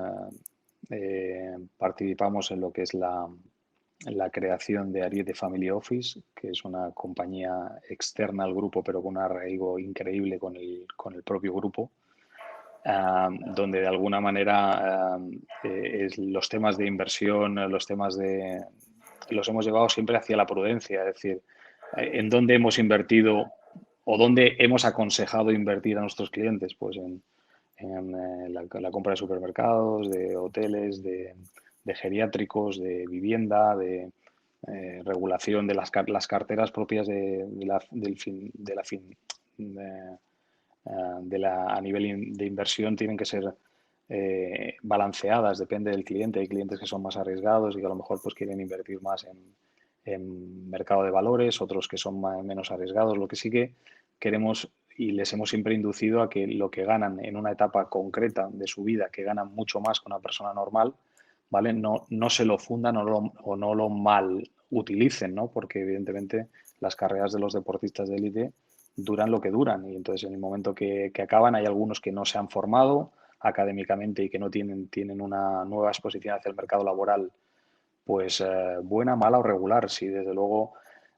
participamos en lo que es la creación de Ariete Family Office, que es una compañía externa al grupo, pero con un arraigo increíble con el propio grupo, donde de alguna manera los temas de inversión, los hemos llevado siempre hacia la prudencia, es decir, en dónde hemos invertido o dónde hemos aconsejado invertir a nuestros clientes, pues en la compra de supermercados, de hoteles, de geriátricos, de vivienda, de regulación de las carteras propias a nivel de inversión tienen que ser balanceadas, depende del cliente. Hay clientes que son más arriesgados y que a lo mejor pues quieren invertir más en mercado de valores, otros que son menos arriesgados. Lo que sí que queremos y les hemos siempre inducido a que lo que ganan en una etapa concreta de su vida, que ganan mucho más que una persona normal, ¿vale? No se lo fundan o no lo mal utilicen, ¿no? Porque evidentemente las carreras de los deportistas de élite duran lo que duran y entonces en el momento que acaban hay algunos que no se han formado académicamente y que no tienen una nueva exposición hacia el mercado laboral, pues buena, mala o regular. Si desde luego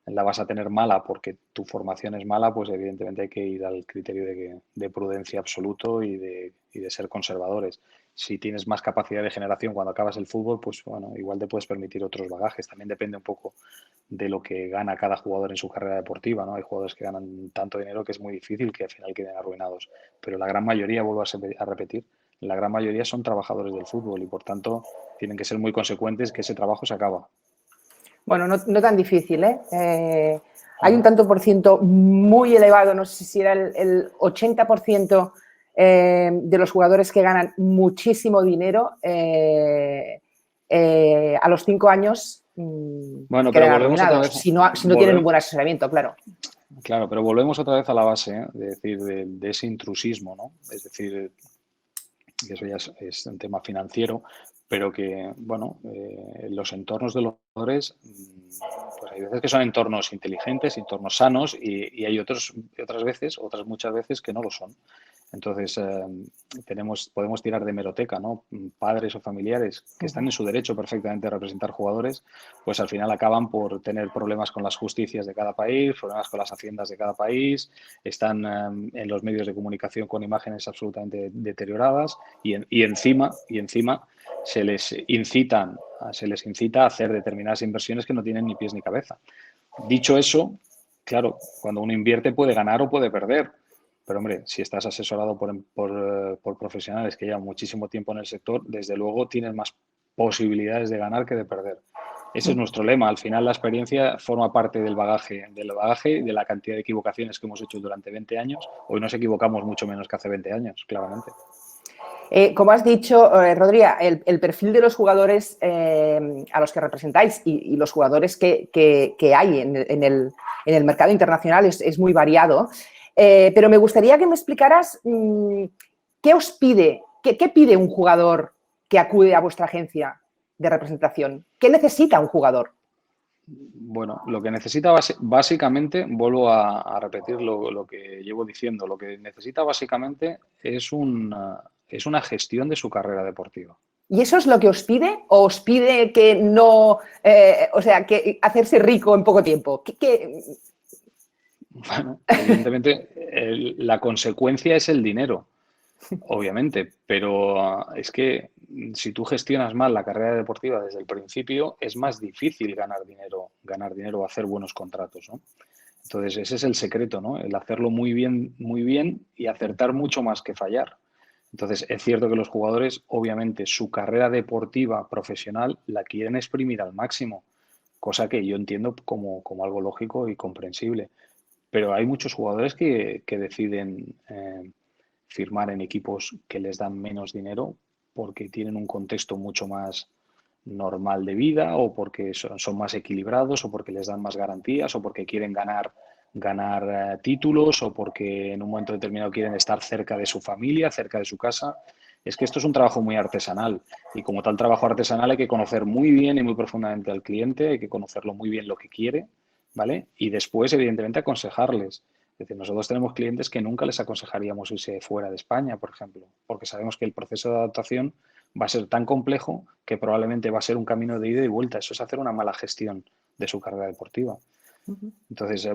la vas a tener mala porque tu formación es mala, pues evidentemente hay que ir al criterio de prudencia absoluto y de ser conservadores. Si tienes más capacidad de generación cuando acabas el fútbol, pues bueno, igual te puedes permitir otros bagajes. También depende un poco de lo que gana cada jugador en su carrera deportiva, ¿no? Hay jugadores que ganan tanto dinero que es muy difícil que al final queden arruinados. Pero la gran mayoría, vuelvo a repetir, la gran mayoría son trabajadores del fútbol y por tanto tienen que ser muy consecuentes que ese trabajo se acaba. Bueno, no tan difícil, ¿eh? Hay un tanto por ciento muy elevado, no sé si era el 80% de los jugadores que ganan muchísimo dinero a los 5 años Bueno, pero quedan volvemos otra arruinados, vez. si no tienen un buen asesoramiento, claro. Claro, pero volvemos otra vez a la base, ¿eh? De decir, de ese intrusismo, ¿no? Es decir, que eso ya es un tema financiero, pero que, bueno, los entornos de los jugadores, pues hay veces que son entornos inteligentes, entornos sanos, y hay otras muchas veces que no lo son. Entonces, podemos tirar de hemeroteca, ¿no? Padres o familiares que están en su derecho perfectamente a representar jugadores, pues al final acaban por tener problemas con las justicias de cada país, problemas con las haciendas de cada país, están en los medios de comunicación con imágenes absolutamente deterioradas y encima se les incita a hacer determinadas inversiones que no tienen ni pies ni cabeza. Dicho eso, claro, cuando uno invierte puede ganar o puede perder. Pero, hombre, si estás asesorado por profesionales que llevan muchísimo tiempo en el sector, desde luego tienes más posibilidades de ganar que de perder. Ese es nuestro lema. Al final, la experiencia forma parte del bagaje y de la cantidad de equivocaciones que hemos hecho durante 20 años. Hoy nos equivocamos mucho menos que hace 20 años, claramente. Como has dicho, Rodrigo, el perfil de los jugadores a los que representáis y los jugadores que hay en el mercado internacional es muy variado. Pero me gustaría que me explicaras qué os pide, qué pide un jugador que acude a vuestra agencia de representación. ¿Qué necesita un jugador? Bueno, lo que necesita básicamente, vuelvo a repetir lo que llevo diciendo, lo que necesita básicamente es una gestión de su carrera deportiva. ¿Y eso es lo que os pide? ¿O os pide que no, que hacerse rico en poco tiempo? Bueno, evidentemente la consecuencia es el dinero, obviamente, pero es que si tú gestionas mal la carrera deportiva desde el principio, es más difícil ganar dinero o hacer buenos contratos, ¿no? Entonces, ese es el secreto, ¿no? El hacerlo muy bien y acertar mucho más que fallar. Entonces, es cierto que los jugadores, obviamente, su carrera deportiva profesional la quieren exprimir al máximo, cosa que yo entiendo como algo lógico y comprensible. Pero hay muchos jugadores que deciden firmar en equipos que les dan menos dinero porque tienen un contexto mucho más normal de vida o porque son más equilibrados o porque les dan más garantías o porque quieren ganar títulos o porque en un momento determinado quieren estar cerca de su familia, cerca de su casa. Es que esto es un trabajo muy artesanal y como tal trabajo artesanal hay que conocer muy bien y muy profundamente al cliente, hay que conocerlo muy bien lo que quiere, ¿vale? Y después, evidentemente, aconsejarles. Es decir, nosotros tenemos clientes que nunca les aconsejaríamos irse fuera de España, por ejemplo, porque sabemos que el proceso de adaptación va a ser tan complejo que probablemente va a ser un camino de ida y vuelta. Eso es hacer una mala gestión de su carrera deportiva. Entonces,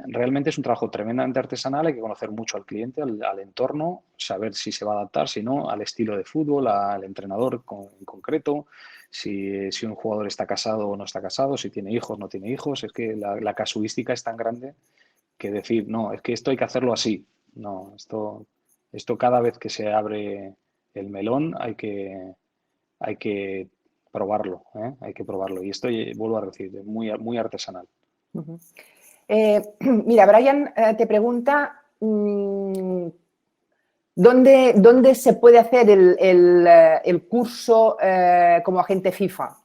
realmente es un trabajo tremendamente artesanal, hay que conocer mucho al cliente, al entorno, saber si se va a adaptar, si no, al estilo de fútbol, al entrenador en concreto, si un jugador está casado o no está casado, si tiene hijos o no tiene hijos. Es que la casuística es tan grande que decir, no, es que esto hay que hacerlo así. No, esto cada vez que se abre el melón hay que probarlo, ¿eh? Hay que probarlo. Y esto, vuelvo a decir, es muy, muy artesanal. Mira, Brian te pregunta ¿dónde se puede hacer el curso como agente FIFA?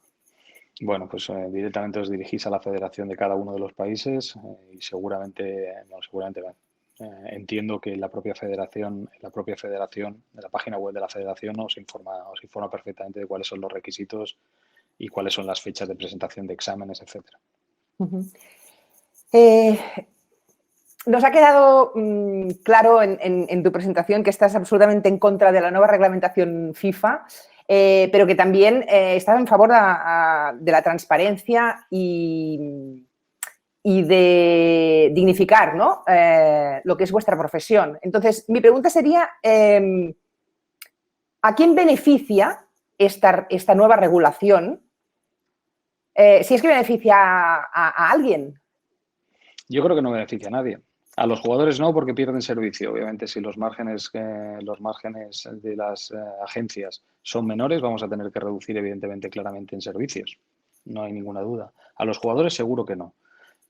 Bueno, pues directamente os dirigís a la federación de cada uno de los países y seguramente entiendo que la propia federación, de la página web de la federación os informa perfectamente de cuáles son los requisitos y cuáles son las fechas de presentación de exámenes, etcétera. Nos ha quedado claro en tu presentación que estás absolutamente en contra de la nueva reglamentación FIFA, pero que también estás en favor de la transparencia y de dignificar, ¿no? Lo que es vuestra profesión. Entonces, mi pregunta sería, ¿a quién beneficia esta nueva regulación? Si es que beneficia a alguien. Yo creo que no beneficia a nadie. A los jugadores no, porque pierden servicio. Obviamente, si los márgenes de las agencias son menores, vamos a tener que reducir, evidentemente, claramente en servicios. No hay ninguna duda. A los jugadores seguro que no.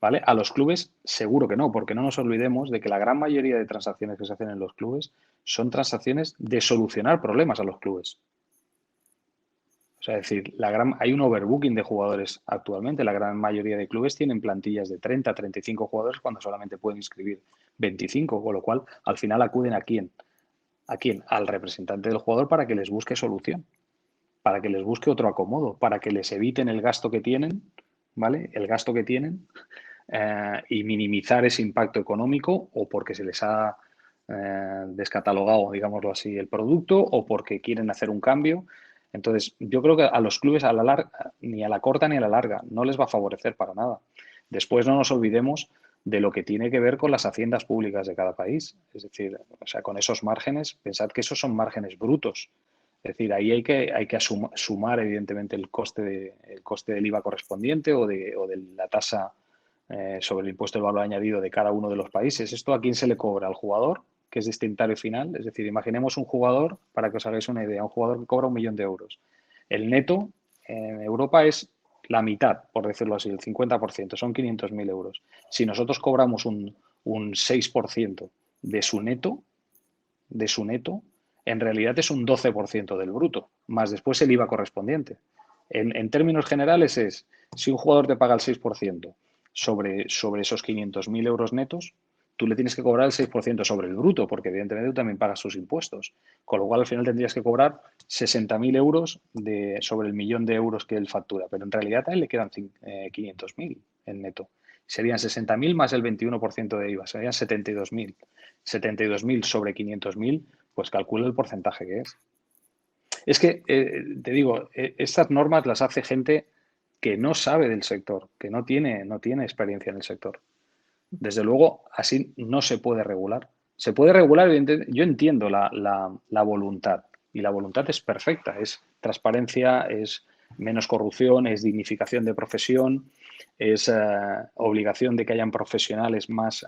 ¿Vale? A los clubes seguro que no, porque no nos olvidemos de que la gran mayoría de transacciones que se hacen en los clubes son transacciones de solucionar problemas a los clubes. O sea, es decir, hay un overbooking de jugadores actualmente. La gran mayoría de clubes tienen plantillas de 30, 35 jugadores cuando solamente pueden inscribir 25, con lo cual al final acuden ¿a quién? ¿A quién? Al representante del jugador para que les busque solución, para que les busque otro acomodo, para que les eviten el gasto que tienen, ¿vale? El gasto que tienen y minimizar ese impacto económico o porque se les ha descatalogado, digámoslo así, el producto o porque quieren hacer un cambio. Entonces, yo creo que a los clubes a la larga, ni a la corta ni a la larga, no les va a favorecer para nada. Después no nos olvidemos de lo que tiene que ver con las haciendas públicas de cada país. Es decir, o sea, con esos márgenes, pensad que esos son márgenes brutos. Es decir, ahí hay que sumar, evidentemente, el coste del IVA correspondiente o de la tasa sobre el impuesto del valor añadido de cada uno de los países. ¿Esto a quién se le cobra? ¿Al jugador, que es destinatario final? Es decir, imaginemos un jugador, para que os hagáis una idea, un jugador que cobra 1.000.000 de euros. El neto en Europa es la mitad, por decirlo así, el 50%, son 500.000 euros. Si nosotros cobramos un 6% de su neto, en realidad es un 12% del bruto, más después el IVA correspondiente. En términos generales es, si un jugador te paga el 6% sobre esos 500.000 euros netos, tú le tienes que cobrar el 6% sobre el bruto, porque evidentemente tú también pagas sus impuestos. Con lo cual, al final tendrías que cobrar 60.000 euros sobre el 1.000.000 de euros que él factura. Pero en realidad a él le quedan 500.000 en neto. Serían 60.000 más el 21% de IVA, serían 72.000. 72.000 sobre 500.000, pues calcula el porcentaje que es. Es que, te digo, estas normas las hace gente que no sabe del sector, que no tiene experiencia en el sector. Desde luego, así no se puede regular. Se puede regular, evidentemente, yo entiendo la voluntad, y la voluntad es perfecta, es transparencia, es menos corrupción, es dignificación de profesión, es obligación de que hayan profesionales más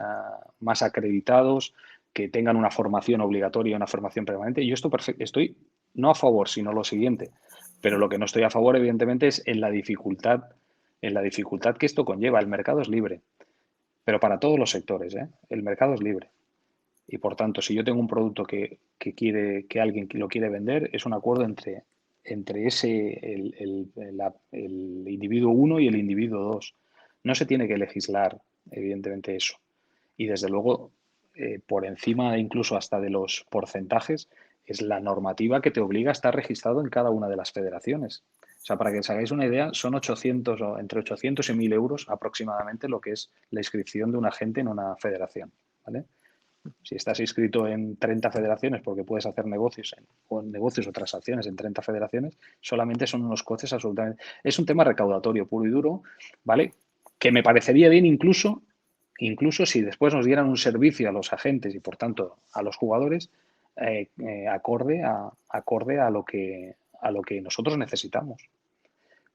acreditados, que tengan una formación obligatoria, una formación permanente. Yo estoy no a favor, sino lo siguiente. Pero lo que no estoy a favor, evidentemente, es en la dificultad que esto conlleva. El mercado es libre, pero para todos los sectores, ¿eh? El mercado es libre. Y por tanto, si yo tengo un producto que alguien lo quiere vender, es un acuerdo entre el individuo 1 y el individuo 2. No se tiene que legislar, evidentemente, eso. Y desde luego, por encima incluso hasta de los porcentajes, es la normativa que te obliga a estar registrado en cada una de las federaciones. O sea, para que os hagáis una idea, son 800 o entre 800 y 1.000 euros aproximadamente lo que es la inscripción de un agente en una federación, ¿vale? Si estás inscrito en 30 federaciones porque puedes hacer negocios o transacciones en 30 federaciones, solamente son unos costes absolutamente... Es un tema recaudatorio puro y duro, ¿vale? Que me parecería bien incluso si después nos dieran un servicio a los agentes y, por tanto, a los jugadores acorde a lo que nosotros necesitamos.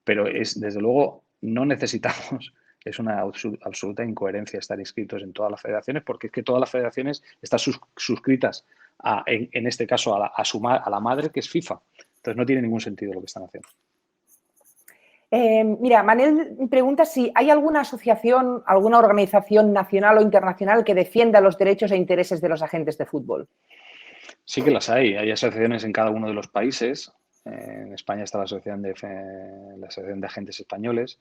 Pero desde luego, no necesitamos, es una absoluta incoherencia estar inscritos en todas las federaciones, porque es que todas las federaciones están suscritas, en este caso, a la madre, que es FIFA. Entonces, no tiene ningún sentido lo que están haciendo. Mira, Manel pregunta si hay alguna asociación, alguna organización nacional o internacional que defienda los derechos e intereses de los agentes de fútbol. Sí que las hay. Hay asociaciones en cada uno de los países. En España está la Asociación de Agentes Españoles.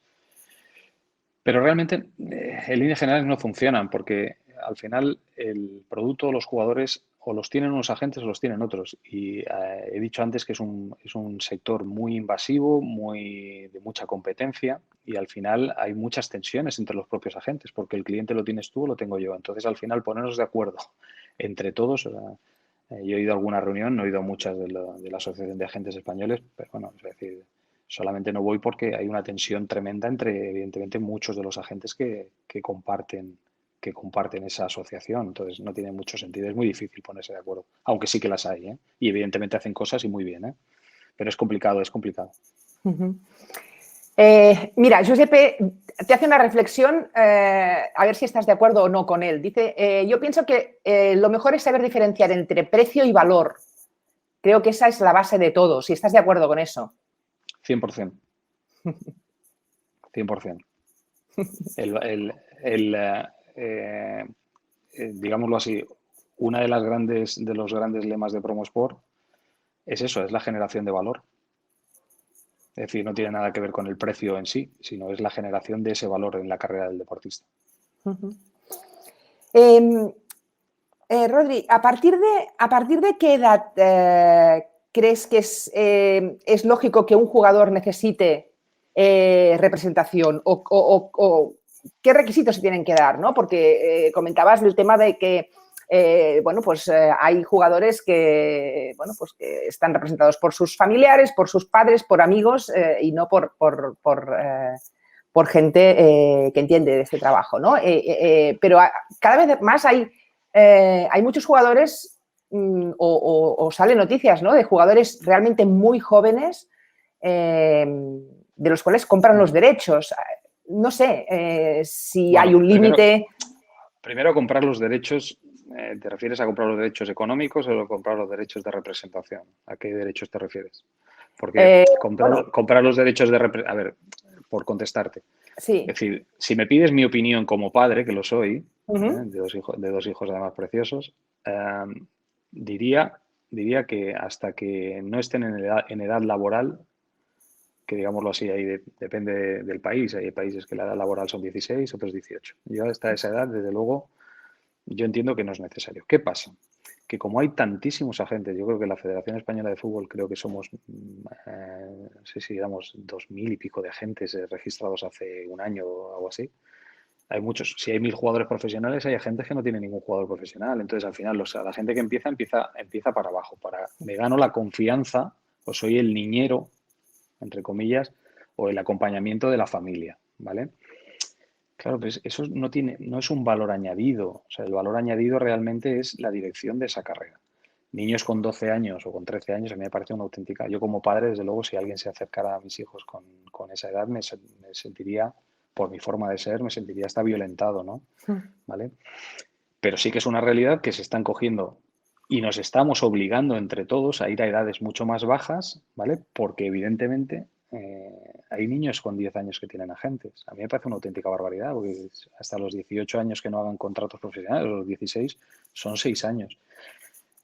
Pero realmente, en líneas generales, no funcionan porque al final el producto, los jugadores, o los tienen unos agentes o los tienen otros. Y he dicho antes que es un sector muy invasivo, de mucha competencia, y al final hay muchas tensiones entre los propios agentes, porque el cliente lo tienes tú o lo tengo yo. Entonces, al final, ponernos de acuerdo entre todos. Yo he ido a alguna reunión, no he ido a muchas de la Asociación de Agentes Españoles, pero bueno, es decir, solamente no voy porque hay una tensión tremenda entre, evidentemente, muchos de los agentes que comparten esa asociación. Entonces, no tiene mucho sentido. Es muy difícil ponerse de acuerdo, aunque sí que las hay, ¿eh? Y evidentemente hacen cosas y muy bien, ¿eh? Pero es complicado, es complicado. Mira, Giuseppe te hace una reflexión, a ver si estás de acuerdo o no con él. Dice, yo pienso que lo mejor es saber diferenciar entre precio y valor. Creo que esa es la base de todo, si estás de acuerdo con eso. 100%. 100%. Digámoslo así, una de los grandes lemas de Promosport es eso, es la generación de valor. Es decir, no tiene nada que ver con el precio en sí, sino es la generación de ese valor en la carrera del deportista. Rodri, ¿a partir de qué edad crees que es lógico que un jugador necesite representación? ¿O qué requisitos se tienen que dar, ¿no? Porque comentabas del tema de que hay jugadores que, que están representados por sus familiares, por sus padres, por amigos y no por gente que entiende de este trabajo, ¿no? Pero cada vez más hay muchos jugadores o salen noticias, ¿no? De jugadores realmente muy jóvenes de los cuales compran los derechos. No sé si hay un límite. Primero, comprar los derechos. ¿Te refieres a comprar los derechos económicos o a comprar los derechos de representación? ¿A qué derechos te refieres? Porque comprar los derechos de representación... A ver, por contestarte. Sí. Es decir, si me pides mi opinión como padre, que lo soy, de dos hijos además preciosos, diría que hasta que no estén en edad laboral, que digámoslo así, ahí depende del país, hay países que la edad laboral son 16, otros 18. Yo hasta esa edad, desde luego, yo entiendo que no es necesario. ¿Qué pasa? Que como hay tantísimos agentes, yo creo que la Federación Española de Fútbol, creo que somos, no sé si digamos 2000 y pico de agentes registrados hace un año o algo así. Hay muchos. Si hay 1000 jugadores profesionales, hay agentes que no tienen ningún jugador profesional. Entonces, al final, la gente que empieza para abajo. Me gano la confianza, o soy el niñero, entre comillas, o el acompañamiento de la familia, ¿vale? Claro, pues eso no es un valor añadido. O sea, el valor añadido realmente es la dirección de esa carrera. Niños con 12 años o con 13 años, a mí me parece una auténtica. Yo como padre, desde luego, si alguien se acercara a mis hijos con esa edad, me sentiría, por mi forma de ser, me sentiría hasta violentado, ¿no? ¿Vale? Pero sí que es una realidad que se están cogiendo y nos estamos obligando entre todos a ir a edades mucho más bajas, ¿vale? Porque evidentemente hay niños con 10 años que tienen agentes. A mí me parece una auténtica barbaridad, porque hasta los 18 años que no hagan contratos profesionales, los 16, son 6 años.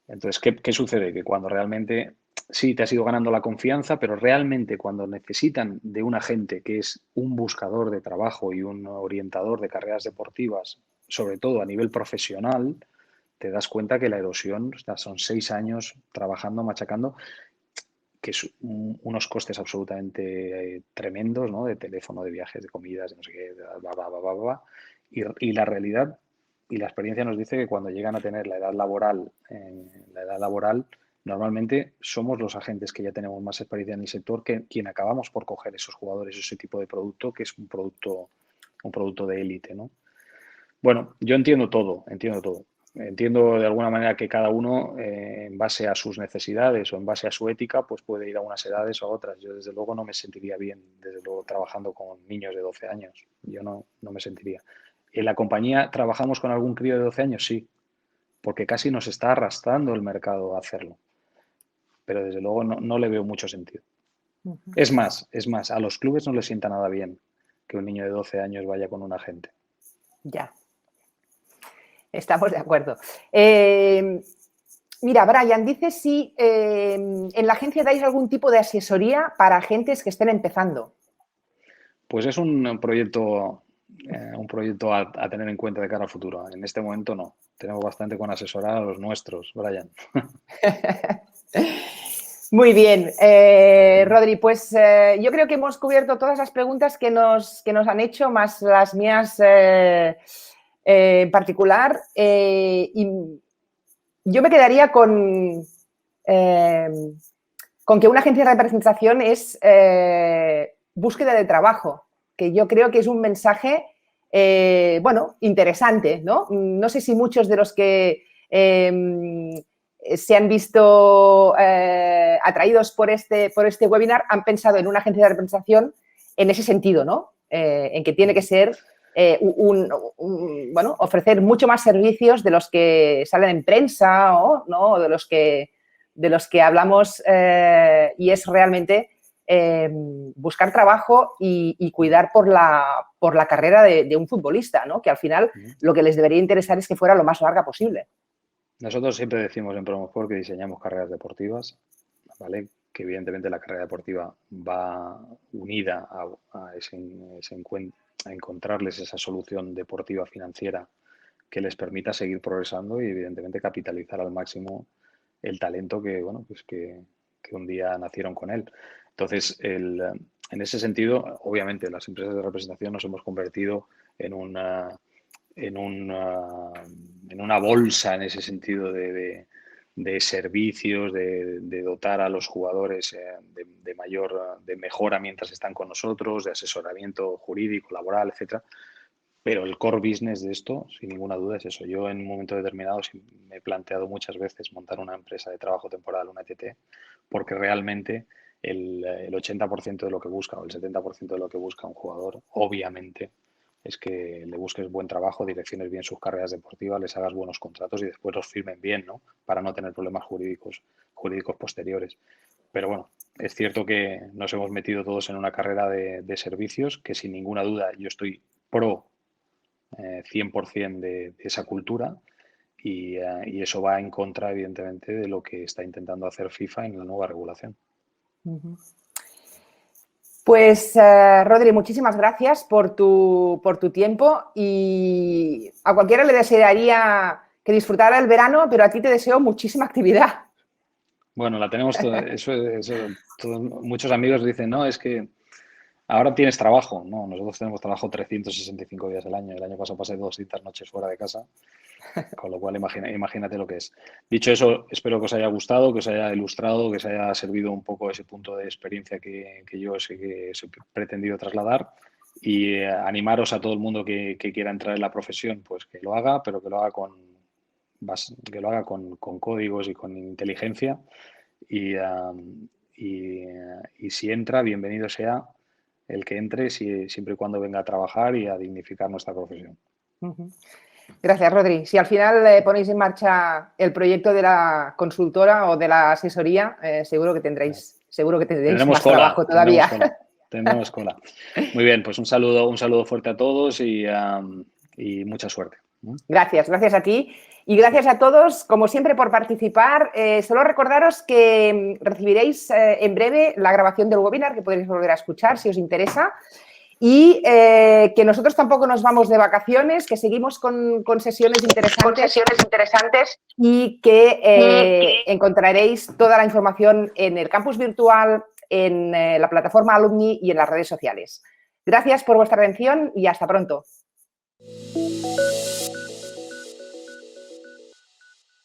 Entonces, ¿qué sucede? Que cuando realmente sí te has ido ganando la confianza, pero realmente cuando necesitan de un agente que es un buscador de trabajo y un orientador de carreras deportivas, sobre todo a nivel profesional, te das cuenta que la erosión, o sea, son 6 años trabajando, machacando, que es unos costes absolutamente tremendos, ¿no? De teléfono, de viajes, de comidas, de no sé qué, y la realidad y la experiencia nos dice que cuando llegan a tener la edad laboral, normalmente somos los agentes que ya tenemos más experiencia en el sector que quien acabamos por coger esos jugadores, ese tipo de producto, que es un producto de élite, ¿no? Bueno, yo entiendo todo. Entiendo de alguna manera que cada uno, en base a sus necesidades o en base a su ética, pues puede ir a unas edades o a otras. Yo, desde luego, no me sentiría bien, desde luego, trabajando con niños de 12 años. Yo no me sentiría. ¿En la compañía trabajamos con algún crío de 12 años? Sí, porque casi nos está arrastrando el mercado a hacerlo. Pero, desde luego, no le veo mucho sentido. Es más, a los clubes no les sienta nada bien que un niño de 12 años vaya con un agente. Ya. Estamos de acuerdo. Mira, Brian, dice si en la agencia dais algún tipo de asesoría para agentes que estén empezando. Pues es un proyecto a tener en cuenta de cara al futuro. En este momento no. Tenemos bastante con asesorar a los nuestros, Brian. Muy bien, Rodri, pues yo creo que hemos cubierto todas las preguntas que nos han hecho, más las mías en particular. Y yo me quedaría con que una agencia de representación es búsqueda de trabajo, que yo creo que es un mensaje, bueno, interesante, ¿no? No sé si muchos de los que se han visto atraídos por este webinar han pensado en una agencia de representación en ese sentido, ¿no? En que tiene que ser bueno, ofrecer mucho más servicios de los que salen en prensa, ¿no? De los que hablamos, y es realmente buscar trabajo y cuidar por la carrera de un futbolista, ¿no? Que al final lo que les debería interesar es que fuera lo más larga posible. Nosotros siempre decimos en Promosport que diseñamos carreras deportivas, ¿vale? Que evidentemente la carrera deportiva va unida a encontrarles esa solución deportiva financiera que les permita seguir progresando y evidentemente capitalizar al máximo el talento que, bueno, pues que un día nacieron con él. Entonces, en ese sentido, obviamente, las empresas de representación nos hemos convertido en una bolsa, en ese sentido, de servicios, de dotar a los jugadores de mejora mientras están con nosotros, de asesoramiento jurídico, laboral, etcétera. Pero el core business de esto, sin ninguna duda, es eso. Yo en un momento determinado me he planteado muchas veces montar una empresa de trabajo temporal, una ETT, porque realmente el 80% de lo que busca o el 70% de lo que busca un jugador, obviamente, es que le busques buen trabajo, direcciones bien sus carreras deportivas, les hagas buenos contratos y después los firmen bien, ¿no? Para no tener problemas jurídicos posteriores. Pero bueno, es cierto que nos hemos metido todos en una carrera de servicios que sin ninguna duda yo estoy pro 100% de esa cultura y eso va en contra, evidentemente, de lo que está intentando hacer FIFA en la nueva regulación. Pues, Rodri, muchísimas gracias por tu tiempo y a cualquiera le desearía que disfrutara el verano, pero a ti te deseo muchísima actividad. Bueno, la tenemos, muchos amigos dicen, no, es que ahora tienes trabajo. No, nosotros tenemos trabajo 365 días al año. El año pasado pasé 200 noches fuera de casa, con lo cual imagínate lo que es. Dicho eso, espero que os haya gustado, que os haya ilustrado, que os haya servido un poco ese punto de experiencia que yo sé que he pretendido trasladar y animaros a todo el mundo que quiera entrar en la profesión, pues que lo haga, pero que lo haga con códigos y con inteligencia y si entra, bienvenido sea el que entre, siempre y cuando venga a trabajar y a dignificar nuestra profesión. Gracias, Rodri. Si al final ponéis en marcha el proyecto de la consultora o de la asesoría, seguro que tendréis más trabajo todavía. Tendremos cola. Muy bien, pues un saludo fuerte a todos y mucha suerte. Gracias a ti y gracias a todos, como siempre, por participar. Solo recordaros que recibiréis en breve la grabación del webinar que podréis volver a escuchar si os interesa y que nosotros tampoco nos vamos de vacaciones, que seguimos con sesiones interesantes y que encontraréis toda la información en el campus virtual, en la plataforma Alumni y en las redes sociales. Gracias por vuestra atención y hasta pronto.